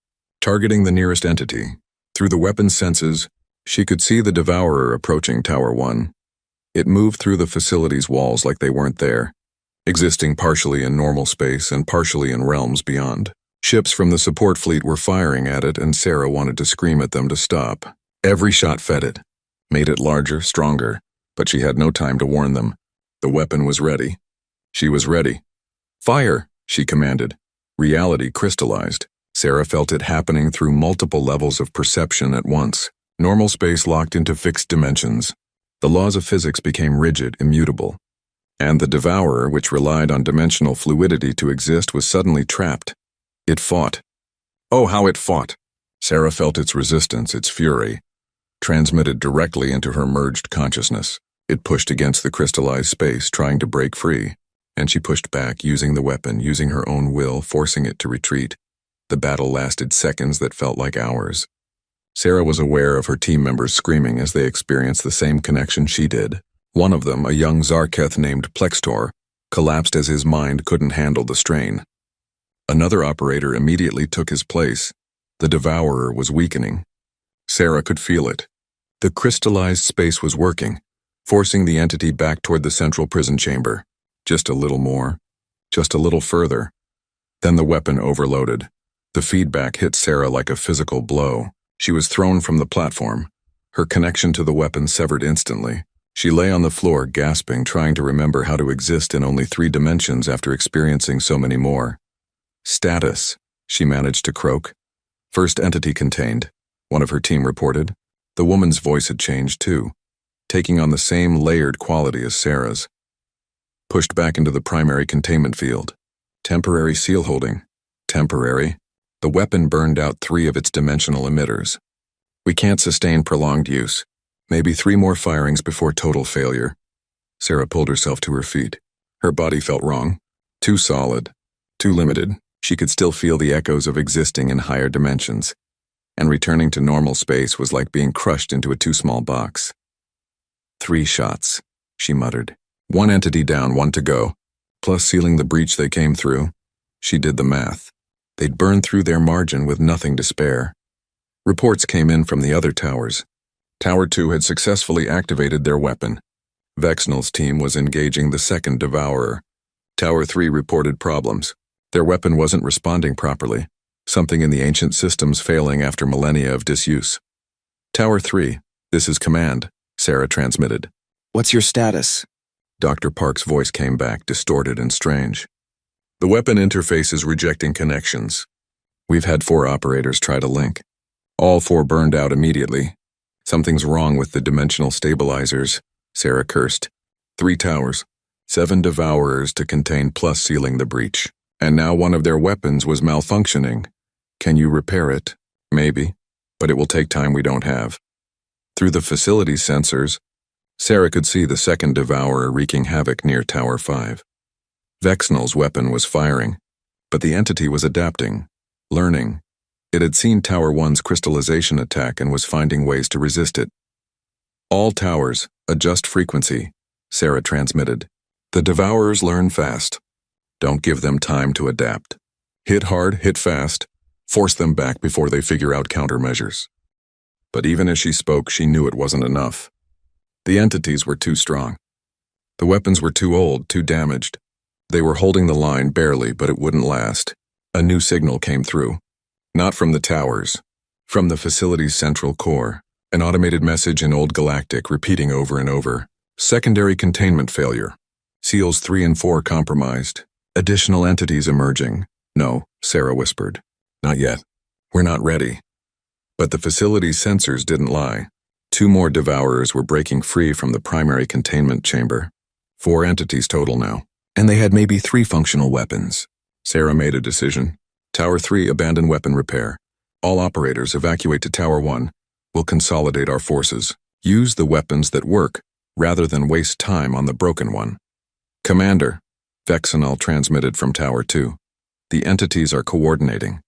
Targeting the nearest entity. Through the weapon's senses, she could see the Devourer approaching Tower 1. It moved through the facility's walls like they weren't there, existing partially in normal space and partially in realms beyond. Ships from the support fleet were firing at it, and Sarah wanted to scream at them to stop. Every shot fed it, made it larger, stronger, but she had no time to warn them. The weapon was ready. She was ready. "Fire!" she commanded. Reality crystallized. Sarah felt it happening through multiple levels of perception at once. Normal space locked into fixed dimensions. The laws of physics became rigid, immutable. And the devourer, which relied on dimensional fluidity to exist, was suddenly trapped. It fought. Oh, how it fought! Sarah felt its resistance, its fury, transmitted directly into her merged consciousness. It pushed against the crystallized space, trying to break free. And she pushed back, using the weapon, using her own will, forcing it to retreat. The battle lasted seconds that felt like hours. Sarah was aware of her team members screaming as they experienced the same connection she did. One of them, a young Zarketh named Plextor, collapsed as his mind couldn't handle the strain. Another operator immediately took his place. The devourer was weakening. Sarah could feel it. The crystallized space was working, forcing the entity back toward the central prison chamber. Just a little more. Just a little further. Then the weapon overloaded. The feedback hit Sarah like a physical blow. She was thrown from the platform. Her connection to the weapon severed instantly. She lay on the floor, gasping, trying to remember how to exist in only 3 dimensions after experiencing so many more. "Status," she managed to croak. "First entity contained," one of her team reported. The woman's voice had changed too, taking on the same layered quality as Sarah's. Pushed back into the primary containment field. Temporary seal holding. Temporary. The weapon burned out 3 of its dimensional emitters. "We can't sustain prolonged use. Maybe 3 more firings before total failure." Sarah pulled herself to her feet. Her body felt wrong. Too solid. Too limited. She could still feel the echoes of existing in higher dimensions. And returning to normal space was like being crushed into a too small box. 3 shots, she muttered. 1 entity down, 1 to go. Plus sealing the breach they came through. She did the math. They'd burned through their margin with nothing to spare. Reports came in from the other towers. Tower 2 had successfully activated their weapon. Vexnal's team was engaging the second devourer. Tower 3 reported problems. Their weapon wasn't responding properly. Something in the ancient systems failing after millennia of disuse. "Tower 3, this is command," Sarah transmitted. "What's your status?" Dr. Park's voice came back, distorted and strange. "The weapon interface is rejecting connections. We've had 4 operators try to link. All 4 burned out immediately. Something's wrong with the dimensional stabilizers," Sarah cursed. 3 towers, 7 devourers to contain plus sealing the breach. And now one of their weapons was malfunctioning. Can you repair it? Maybe, but it will take time we don't have. Through the facility sensors, Sarah could see the second devourer wreaking havoc near Tower 5. Vexnal's weapon was firing, but the entity was adapting, learning. It had seen Tower 1's crystallization attack and was finding ways to resist it. "All towers, adjust frequency," Sarah transmitted. "The devourers learn fast. Don't give them time to adapt. Hit hard, hit fast. Force them back before they figure out countermeasures." But even as she spoke, she knew it wasn't enough. The entities were too strong. The weapons were too old, too damaged. They were holding the line barely, but it wouldn't last. A new signal came through. Not from the towers. From the facility's central core. An automated message in Old Galactic repeating over and over. "Secondary containment failure. Seals 3 and 4 compromised. Additional entities emerging." "No," Sarah whispered. "Not yet. We're not ready." But the facility's sensors didn't lie. 2 more devourers were breaking free from the primary containment chamber. 4 entities total now. And they had maybe 3 functional weapons. Sarah made a decision. "Tower 3, abandon weapon repair. All operators evacuate to Tower 1. We'll consolidate our forces. Use the weapons that work, rather than waste time on the broken one." "Commander," Vexnal transmitted from Tower 2. "The entities are coordinating.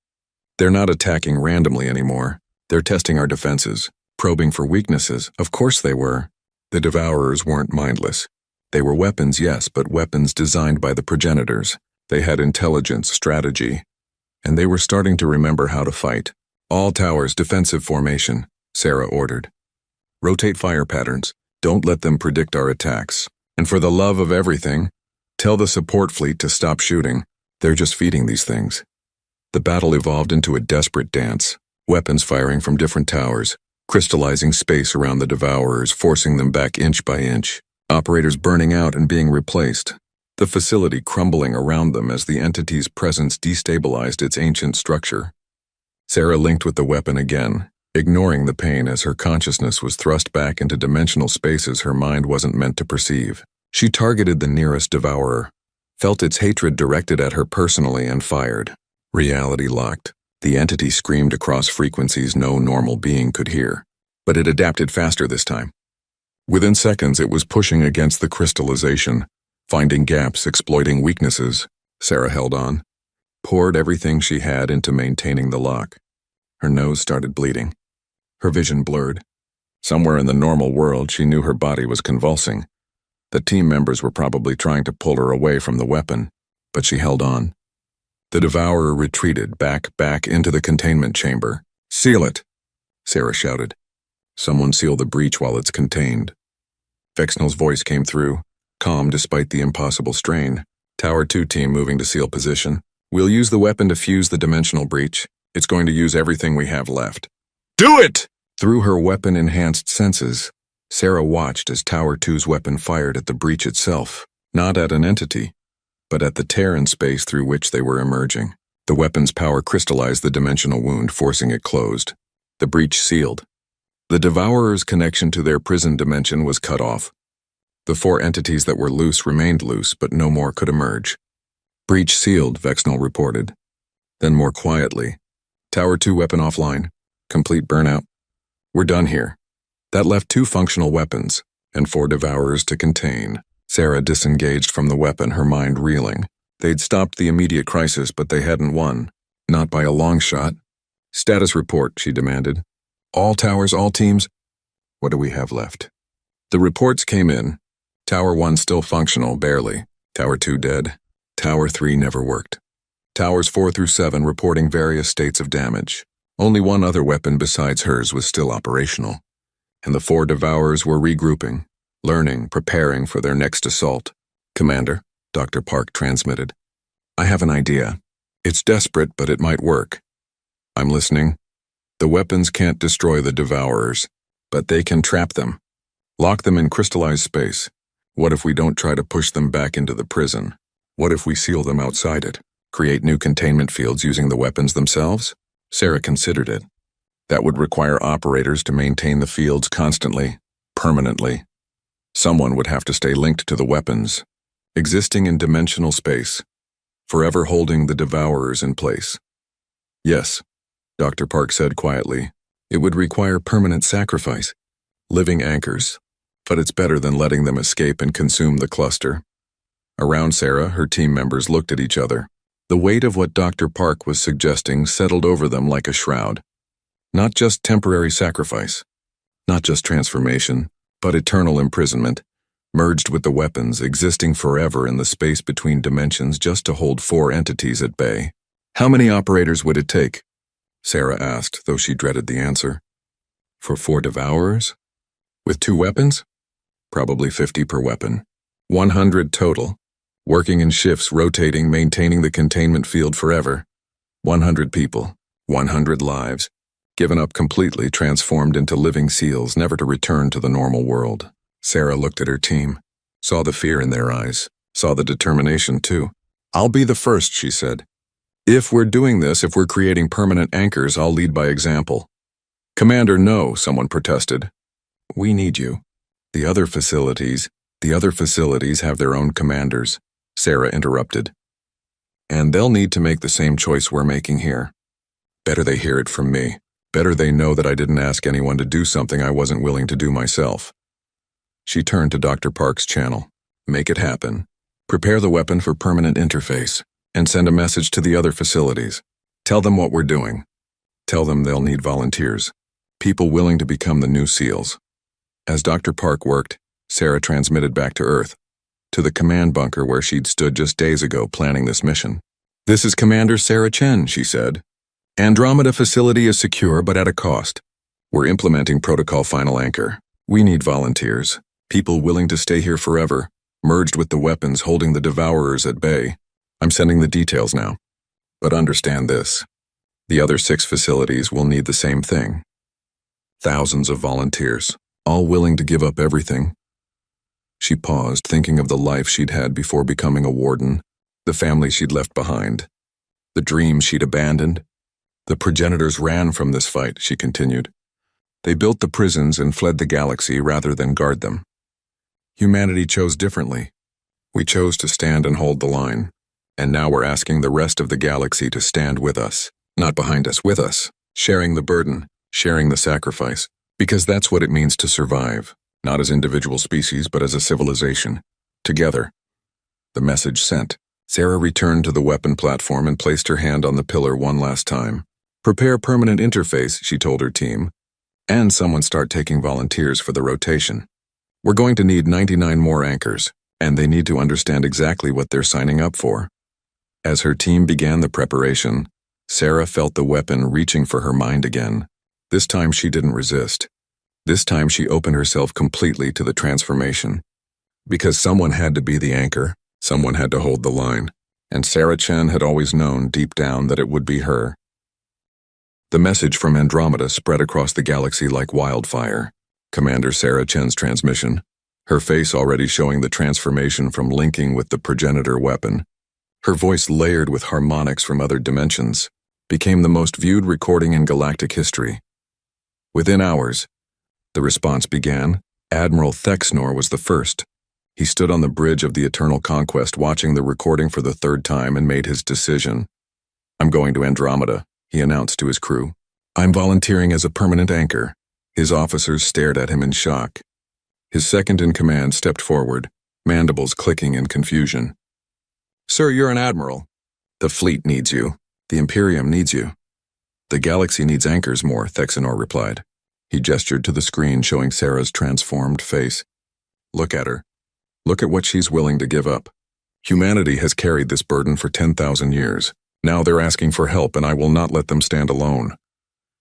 They're not attacking randomly anymore. They're testing our defenses, probing for weaknesses." Of course they were. The devourers weren't mindless. They were weapons, yes, but weapons designed by the progenitors. They had intelligence, strategy, and they were starting to remember how to fight. "All towers, defensive formation," Sarah ordered. "Rotate fire patterns. Don't let them predict our attacks. And for the love of everything, tell the support fleet to stop shooting. They're just feeding these things." The battle evolved into a desperate dance. Weapons firing from different towers, crystallizing space around the devourers, forcing them back inch by inch. Operators burning out and being replaced. the facility crumbling around them as the entity's presence destabilized its ancient structure. Sarah linked with the weapon again, ignoring the pain as her consciousness was thrust back into dimensional spaces her mind wasn't meant to perceive. She targeted the nearest devourer, felt its hatred directed at her personally, and fired. Reality locked. The entity screamed across frequencies no normal being could hear, but it adapted faster this time. Within seconds, it was pushing against the crystallization, finding gaps, exploiting weaknesses. Sarah held on, poured everything she had into maintaining the lock. Her nose started bleeding. Her vision blurred. Somewhere in the normal world, she knew her body was convulsing. The team members were probably trying to pull her away from the weapon, but she held on. The devourer retreated back into the containment chamber. "Seal it," Sarah shouted. "Someone seal the breach while it's contained." Vexnel's voice came through, calm despite the impossible strain. "Tower 2 team moving to seal position. We'll use the weapon to fuse the dimensional breach. It's going to use everything we have left." "Do it!" Through her weapon-enhanced senses, Sarah watched as Tower 2's weapon fired at the breach itself, not at an entity, but at the tear in space through which they were emerging. The weapon's power crystallized the dimensional wound, forcing it closed. The breach sealed. The devourer's connection to their prison dimension was cut off. The 4 entities that were loose remained loose, but no more could emerge. "Breach sealed," Vexnel reported. Then more quietly, "Tower 2 weapon offline. Complete burnout. We're done here." That left 2 functional weapons, and 4 devourers to contain. Sarah disengaged from the weapon, her mind reeling. They'd stopped the immediate crisis, but they hadn't won. Not by a long shot. "Status report," she demanded. "All towers, all teams." "What do we have left?" The reports came in. Tower 1 still functional, barely. Tower 2 dead. Tower 3 never worked. Towers 4 through 7 reporting various states of damage. Only one other weapon besides hers was still operational. And the 4 devourers were regrouping, learning, preparing for their next assault. "Commander," Dr. Park transmitted. "I have an idea. It's desperate, but it might work." "I'm listening." "The weapons can't destroy the devourers, but they can trap them. Lock them in crystallized space. What if we don't try to push them back into the prison? What if we seal them outside it? Create new containment fields using the weapons themselves?" Sarah considered it. That would require operators to maintain the fields constantly, permanently. Someone would have to stay linked to the weapons, existing in dimensional space, forever holding the devourers in place. "Yes," Dr. Park said quietly. "It would require permanent sacrifice, living anchors, but it's better than letting them escape and consume the cluster." Around Sarah, her team members looked at each other. The weight of what Dr. Park was suggesting settled over them like a shroud. Not just temporary sacrifice, not just transformation, but eternal imprisonment, merged with the weapons, existing forever in the space between dimensions just to hold 4 entities at bay. "How many operators would it take?" Sarah asked, though she dreaded the answer. "For 4 devourers? With 2 weapons? Probably 50 per weapon. 100 total. Working in shifts, rotating, maintaining the containment field forever. 100 people, 100 lives, given up completely, transformed into living seals, never to return to the normal world." Sarah looked at her team, saw the fear in their eyes, saw the determination too. "I'll be the first," she said. "If we're doing this, if we're creating permanent anchors, I'll lead by example." "Commander, no," someone protested. "We need you. The other facilities have their own commanders," Sarah interrupted. "And they'll need to make the same choice we're making here. Better they hear it from me. Better they know that I didn't ask anyone to do something I wasn't willing to do myself." She turned to Dr. Park's channel. "Make it happen. Prepare the weapon for permanent interface, and send a message to the other facilities. Tell them what we're doing. Tell them they'll need volunteers, people willing to become the new SEALs." As Dr. Park worked, Sarah transmitted back to Earth, to the command bunker where she'd stood just days ago planning this mission. "This is Commander Sarah Chen," she said. "Andromeda facility is secure, but at a cost. We're implementing Protocol Final Anchor. We need volunteers, people willing to stay here forever, merged with the weapons holding the devourers at bay. I'm sending the details now. But understand this. The other 6 facilities will need the same thing. Thousands of volunteers, all willing to give up everything. She paused, thinking of the life she'd had before becoming a warden, the family she'd left behind, the dreams she'd abandoned. The progenitors ran from this fight, she continued. They built the prisons and fled the galaxy rather than guard them. Humanity chose differently. We chose to stand and hold the line, and now we're asking the rest of the galaxy to stand with us, not behind us, with us, sharing the burden, sharing the sacrifice, because that's what it means to survive, not as individual species, but as a civilization, together. The message sent. Sarah returned to the weapon platform and placed her hand on the pillar one last time. Prepare permanent interface, she told her team, and someone start taking volunteers for the rotation. We're going to need 99 more anchors, and they need to understand exactly what they're signing up for. As her team began the preparation, Sarah felt the weapon reaching for her mind again. This time she didn't resist. This time she opened herself completely to the transformation. Because someone had to be the anchor, someone had to hold the line, and Sarah Chen had always known deep down that it would be her. The message from Andromeda spread across the galaxy like wildfire. Commander Sarah Chen's transmission, her face already showing the transformation from linking with the progenitor weapon. Her voice, layered with harmonics from other dimensions, became the most viewed recording in galactic history. Within hours, the response began. Admiral Thexnor was the first. He stood on the bridge of the Eternal Conquest watching the recording for the third time and made his decision. I'm going to Andromeda, he announced to his crew. I'm volunteering as a permanent anchor. His officers stared at him in shock. His second-in-command stepped forward, mandibles clicking in confusion. Sir, you're an admiral. The fleet needs you. The Imperium needs you. The galaxy needs anchors more, Thexnor replied. He gestured to the screen showing Sarah's transformed face. Look at her. Look at what she's willing to give up. Humanity has carried this burden for 10,000 years. Now they're asking for help, and I will not let them stand alone.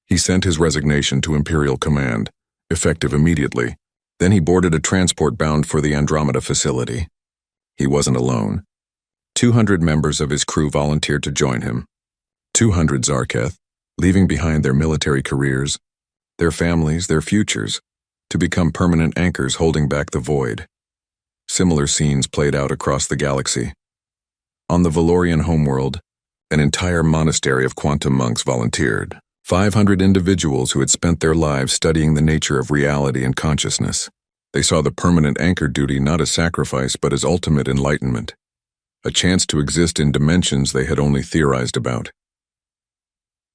He sent his resignation to Imperial Command, effective immediately. Then he boarded a transport bound for the Andromeda facility. He wasn't alone. 200 members of his crew volunteered to join him. 200 Zarketh, leaving behind their military careers, their families, their futures, to become permanent anchors holding back the void. Similar scenes played out across the galaxy. On the Valorian homeworld, an entire monastery of quantum monks volunteered. 500 individuals who had spent their lives studying the nature of reality and consciousness. They saw the permanent anchor duty not as sacrifice but as ultimate enlightenment, a chance to exist in dimensions they had only theorized about.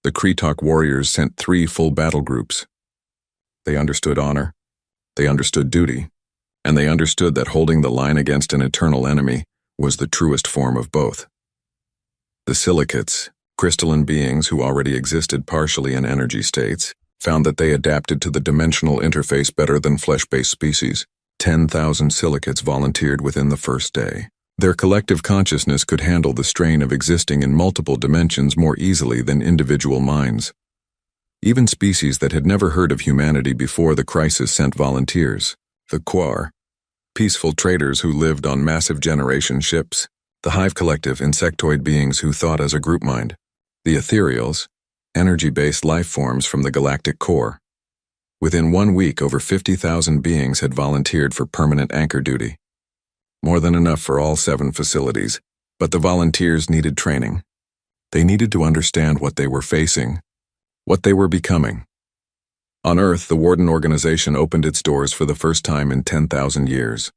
The Kretok warriors sent 3 full battle groups. They understood honor, they understood duty, and they understood that holding the line against an eternal enemy was the truest form of both. The silicates, crystalline beings who already existed partially in energy states, found that they adapted to the dimensional interface better than flesh-based species. 10,000 silicates volunteered within the first day. Their collective consciousness could handle the strain of existing in multiple dimensions more easily than individual minds. Even species that had never heard of humanity before the crisis sent volunteers. The Quar, peaceful traders who lived on massive generation ships. The Hive Collective, insectoid beings who thought as a group mind. The Ethereals, energy-based life forms from the galactic core. Within 1 week, over 50,000 beings had volunteered for permanent anchor duty. More than enough for all 7 facilities, but the volunteers needed training. They needed to understand what they were facing, what they were becoming. On Earth, the Warden organization opened its doors for the first time in 10,000 years.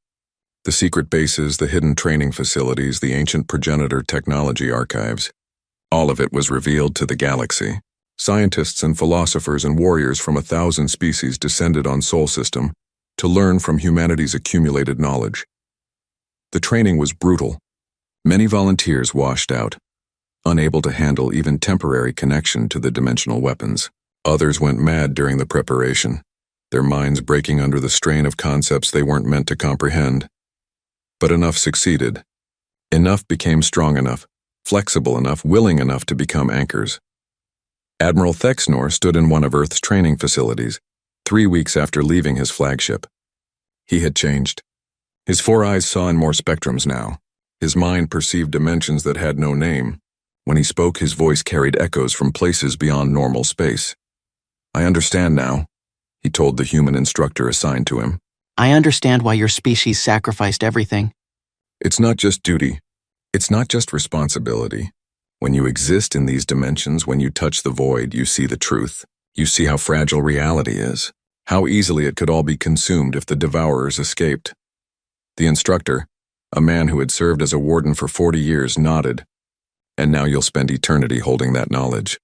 The secret bases, the hidden training facilities, the ancient progenitor technology archives. All of it was revealed to the galaxy. Scientists and philosophers and warriors from 1,000 species descended on Sol System to learn from humanity's accumulated knowledge. The training was brutal. Many volunteers washed out, unable to handle even temporary connection to the dimensional weapons. Others went mad during the preparation, their minds breaking under the strain of concepts they weren't meant to comprehend. But enough succeeded. Enough became strong enough, flexible enough, willing enough to become anchors. Admiral Thexnor stood in one of Earth's training facilities, 3 weeks after leaving his flagship. He had changed. His 4 eyes saw in more spectrums now. His mind perceived dimensions that had no name. When he spoke, his voice carried echoes from places beyond normal space. I understand now, he told the human instructor assigned to him. I understand why your species sacrificed everything. It's not just duty. It's not just responsibility. When you exist in these dimensions, when you touch the void, you see the truth. You see how fragile reality is, how easily it could all be consumed if the devourers escaped. The instructor, a man who had served as a warden for 40 years, nodded. And now you'll spend eternity holding that knowledge.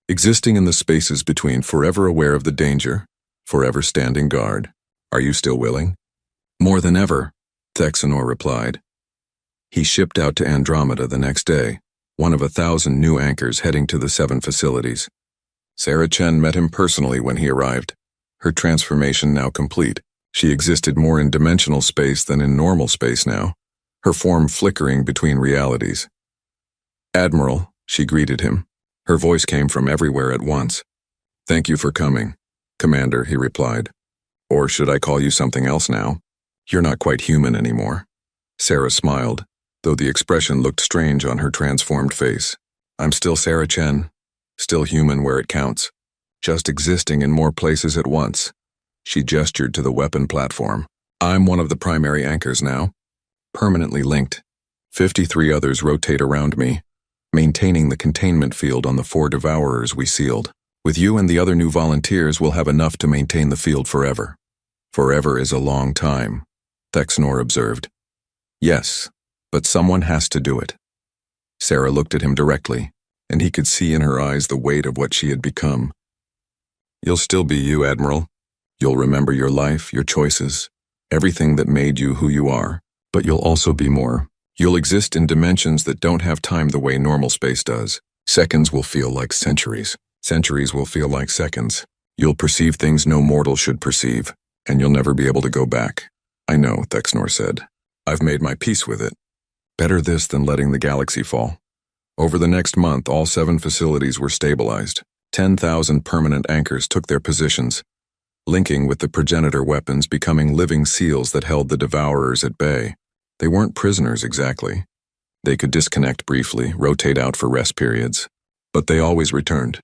Existing in the spaces between, forever aware of the danger, forever standing guard. Are you still willing? More than ever, Thexanor replied. He shipped out to Andromeda the next day, one of 1,000 new anchors heading to the 7 facilities. Sarah Chen met him personally when he arrived. Her transformation now complete. She existed more in dimensional space than in normal space now, her form flickering between realities. Admiral, she greeted him. Her voice came from everywhere at once. Thank you for coming, Commander, he replied. Or should I call you something else now? You're not quite human anymore. Sarah smiled, though the expression looked strange on her transformed face. I'm still Sarah Chen, still human where it counts, just existing in more places at once. She gestured to the weapon platform. I'm one of the primary anchors now, permanently linked. 53 others rotate around me, maintaining the containment field on the 4 devourers we sealed. With you and the other new volunteers, we'll have enough to maintain the field forever. Forever is a long time, Thexanor observed. Yes, but someone has to do it. Sarah looked at him directly, and he could see in her eyes the weight of what she had become. You'll still be you, Admiral. You'll remember your life, your choices, everything that made you who you are, but you'll also be more. You'll exist in dimensions that don't have time the way normal space does. Seconds will feel like centuries. Centuries will feel like seconds. You'll perceive things no mortal should perceive, and you'll never be able to go back. I know, Thexanor said. I've made my peace with it. Better this than letting the galaxy fall. Over the next month, all 7 facilities were stabilized. 10,000 permanent anchors took their positions, linking with the progenitor weapons, becoming living seals that held the devourers at bay. They weren't prisoners exactly. They could disconnect briefly, rotate out for rest periods. But they always returned,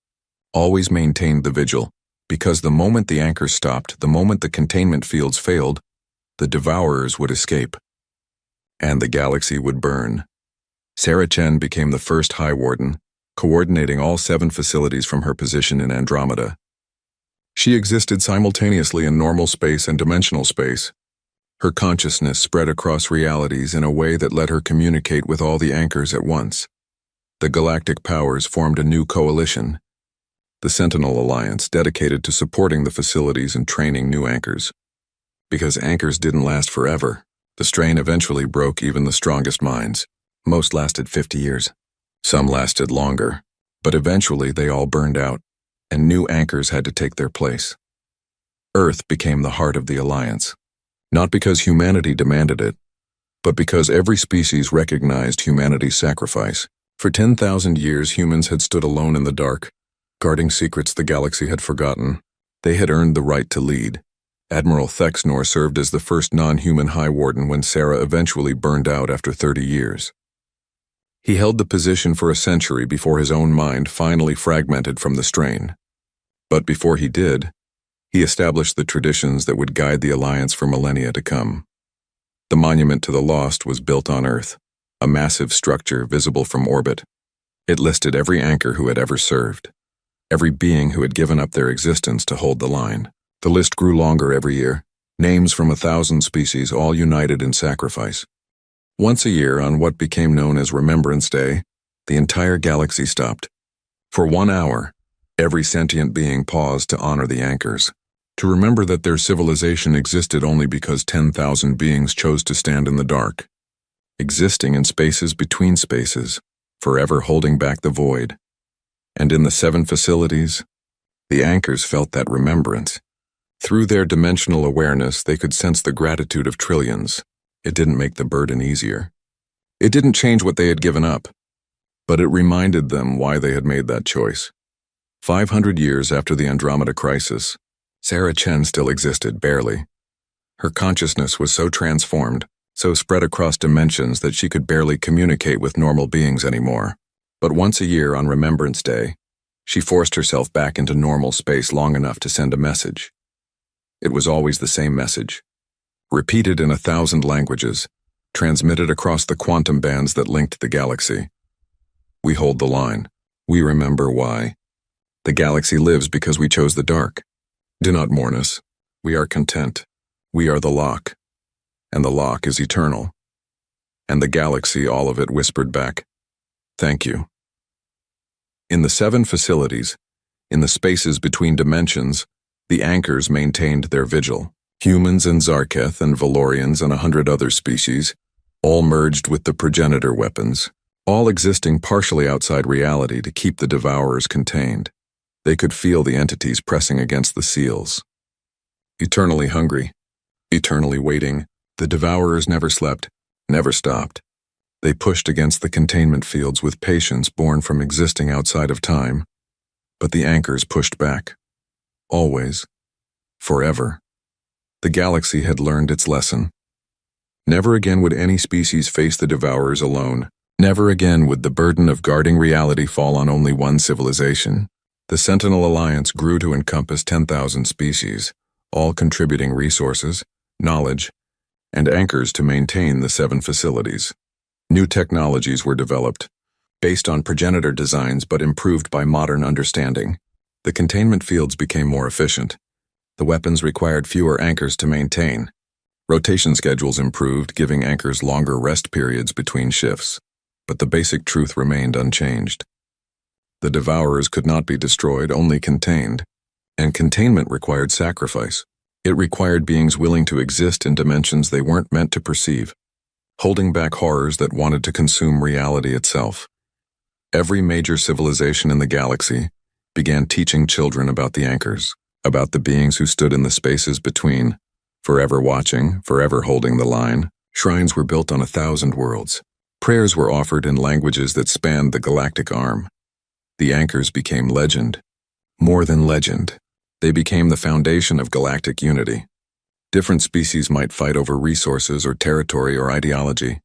always maintained the vigil, because the moment the anchors stopped, the moment the containment fields failed, the devourers would escape. And the galaxy would burn. Sarah Chen became the first High Warden, coordinating all 7 facilities from her position in Andromeda. She existed simultaneously in normal space and dimensional space. Her consciousness spread across realities in a way that let her communicate with all the anchors at once. The galactic powers formed a new coalition, the Sentinel Alliance, dedicated to supporting the facilities and training new anchors. Because anchors didn't last forever, the strain eventually broke even the strongest minds. Most lasted 50 years. Some lasted longer, but eventually they all burned out, and new anchors had to take their place. Earth became the heart of the Alliance. Not because humanity demanded it, but because every species recognized humanity's sacrifice. For 10,000 years, humans had stood alone in the dark, guarding secrets the galaxy had forgotten. They had earned the right to lead. Admiral Thexanor served as the first non-human High Warden when Sarah eventually burned out after 30 years. He held the position for a century before his own mind finally fragmented from the strain. But before he did, he established the traditions that would guide the Alliance for millennia to come. The Monument to the Lost was built on Earth, a massive structure visible from orbit. It listed every anchor who had ever served, every being who had given up their existence to hold the line. The list grew longer every year, names from 1,000 species all united in sacrifice. Once a year, on what became known as Remembrance Day, the entire galaxy stopped. For 1 hour, every sentient being paused to honor the anchors, to remember that their civilization existed only because 10,000 beings chose to stand in the dark, existing in spaces between spaces, forever holding back the void. And in the 7 facilities, the anchors felt that remembrance. Through their dimensional awareness, they could sense the gratitude of trillions. It didn't make the burden easier. It didn't change what they had given up, but it reminded them why they had made that choice. 500 years after the Andromeda crisis, Sarah Chen still existed, barely. Her consciousness was so transformed, so spread across dimensions that she could barely communicate with normal beings anymore. But once a year on Remembrance Day, she forced herself back into normal space long enough to send a message. It was always the same message. repeated in 1,000 languages, transmitted across the quantum bands that linked the galaxy. We hold the line. We remember why. The galaxy lives because we chose the dark. Do not mourn us. We are content. We are the lock. And the lock is eternal. And the galaxy, all of it, whispered back, "Thank you." In the 7 facilities, in the spaces between dimensions, the anchors maintained their vigil. Humans and Zarketh and Valorians and 100 other species, all merged with the progenitor weapons, all existing partially outside reality to keep the devourers contained. They could feel the entities pressing against the seals. Eternally hungry, eternally waiting, the devourers never slept, never stopped. They pushed against the containment fields with patience born from existing outside of time, but the anchors pushed back. Always. Forever. The galaxy had learned its lesson. Never again would any species face the devourers alone. Never again would the burden of guarding reality fall on only one civilization. The Sentinel Alliance grew to encompass 10,000 species, all contributing resources, knowledge, and anchors to maintain the 7 facilities. New technologies were developed, based on progenitor designs but improved by modern understanding. The containment fields became more efficient. The weapons required fewer anchors to maintain. Rotation schedules improved, giving anchors longer rest periods between shifts. But the basic truth remained unchanged. The devourers could not be destroyed, only contained. And containment required sacrifice. It required beings willing to exist in dimensions they weren't meant to perceive, holding back horrors that wanted to consume reality itself. Every major civilization in the galaxy began teaching children about the anchors, about the beings who stood in the spaces between, forever watching, forever holding the line. Shrines were built on 1,000 worlds. Prayers were offered in languages that spanned the galactic arm. The anchors became legend. More than legend. They became the foundation of galactic unity. Different species might fight over resources or territory or ideology.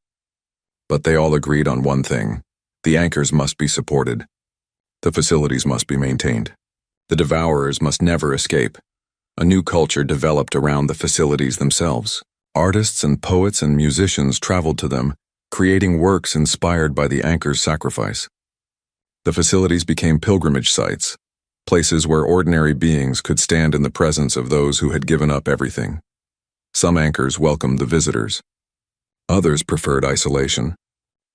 But they all agreed on one thing. The anchors must be supported. The facilities must be maintained. The devourers must never escape. A new culture developed around the facilities themselves. Artists and poets and musicians traveled to them, creating works inspired by the anchor's sacrifice. The facilities became pilgrimage sites, places where ordinary beings could stand in the presence of those who had given up everything. Some anchors welcomed the visitors. Others preferred isolation.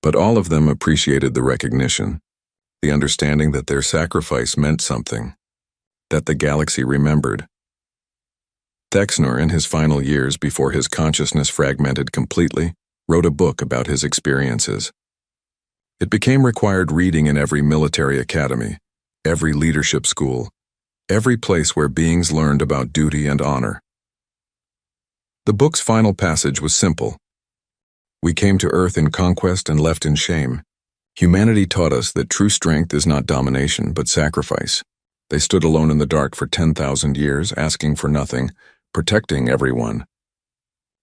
But all of them appreciated the recognition, the understanding that their sacrifice meant something, that the galaxy remembered. Thexnor, in his final years before his consciousness fragmented completely, wrote a book about his experiences. It became required reading in every military academy, every leadership school, every place where beings learned about duty and honor. The book's final passage was simple. We came to Earth in conquest and left in shame. Humanity taught us that true strength is not domination, but sacrifice. They stood alone in the dark for 10,000 years, asking for nothing, protecting everyone.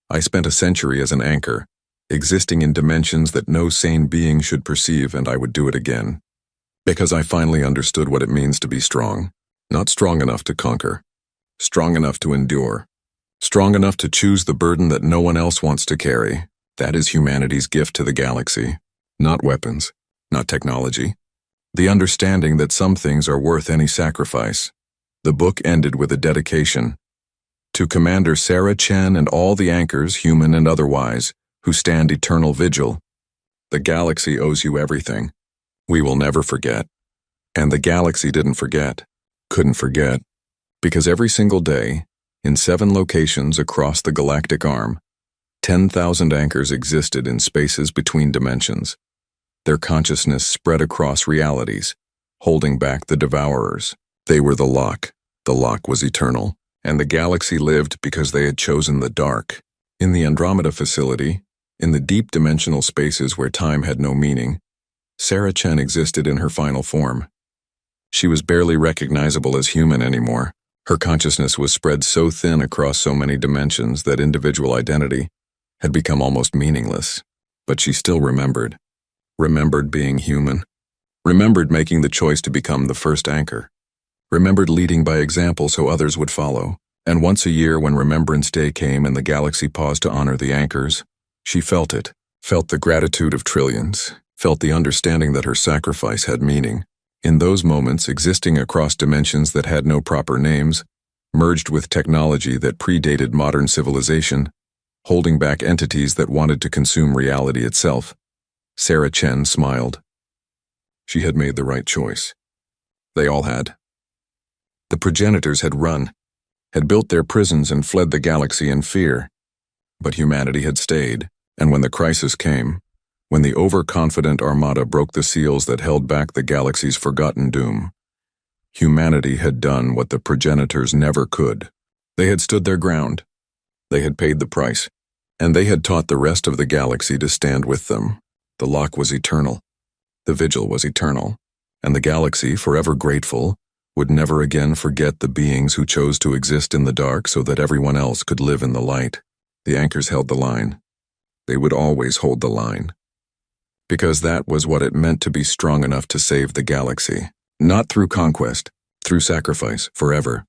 I spent a century as an anchor, existing in dimensions that no sane being should perceive, and I would do it again. Because I finally understood what it means to be strong. Not strong enough to conquer. Strong enough to endure. Strong enough to choose the burden that no one else wants to carry. That is humanity's gift to the galaxy. Not weapons. Not technology. The understanding that some things are worth any sacrifice. The book ended with a dedication. To Commander Sarah Chen and all the anchors, human and otherwise, who stand eternal vigil. The galaxy owes you everything. We will never forget. And the galaxy didn't forget. Couldn't forget. Because every single day, in 7 locations across the galactic arm, 10,000 anchors existed in spaces between dimensions. Their consciousness spread across realities, holding back the devourers. They were the lock. The lock was eternal. And the galaxy lived because they had chosen the dark. In the Andromeda facility, in the deep dimensional spaces where time had no meaning, Sarah Chen existed in her final form. She was barely recognizable as human anymore. Her consciousness was spread so thin across so many dimensions that individual identity had become almost meaningless. But she still remembered. Remembered being human. Remembered making the choice to become the first anchor. Remembered leading by example so others would follow. And once a year, when Remembrance Day came and the galaxy paused to honor the anchors, she felt it, felt the gratitude of trillions, felt the understanding that her sacrifice had meaning. In those moments, existing across dimensions that had no proper names, merged with technology that predated modern civilization, holding back entities that wanted to consume reality itself, Sarah Chen smiled. She had made the right choice. They all had. The progenitors had run, had built their prisons and fled the galaxy in fear. But humanity had stayed, and when the crisis came, when the overconfident Armada broke the seals that held back the galaxy's forgotten doom, humanity had done what the progenitors never could. They had stood their ground. They had paid the price, and they had taught the rest of the galaxy to stand with them. The lock was eternal. The vigil was eternal, and the galaxy, forever grateful, would never again forget the beings who chose to exist in the dark so that everyone else could live in the light. The anchors held the line. They would always hold the line. Because that was what it meant to be strong enough to save the galaxy. Not through conquest, through sacrifice, forever.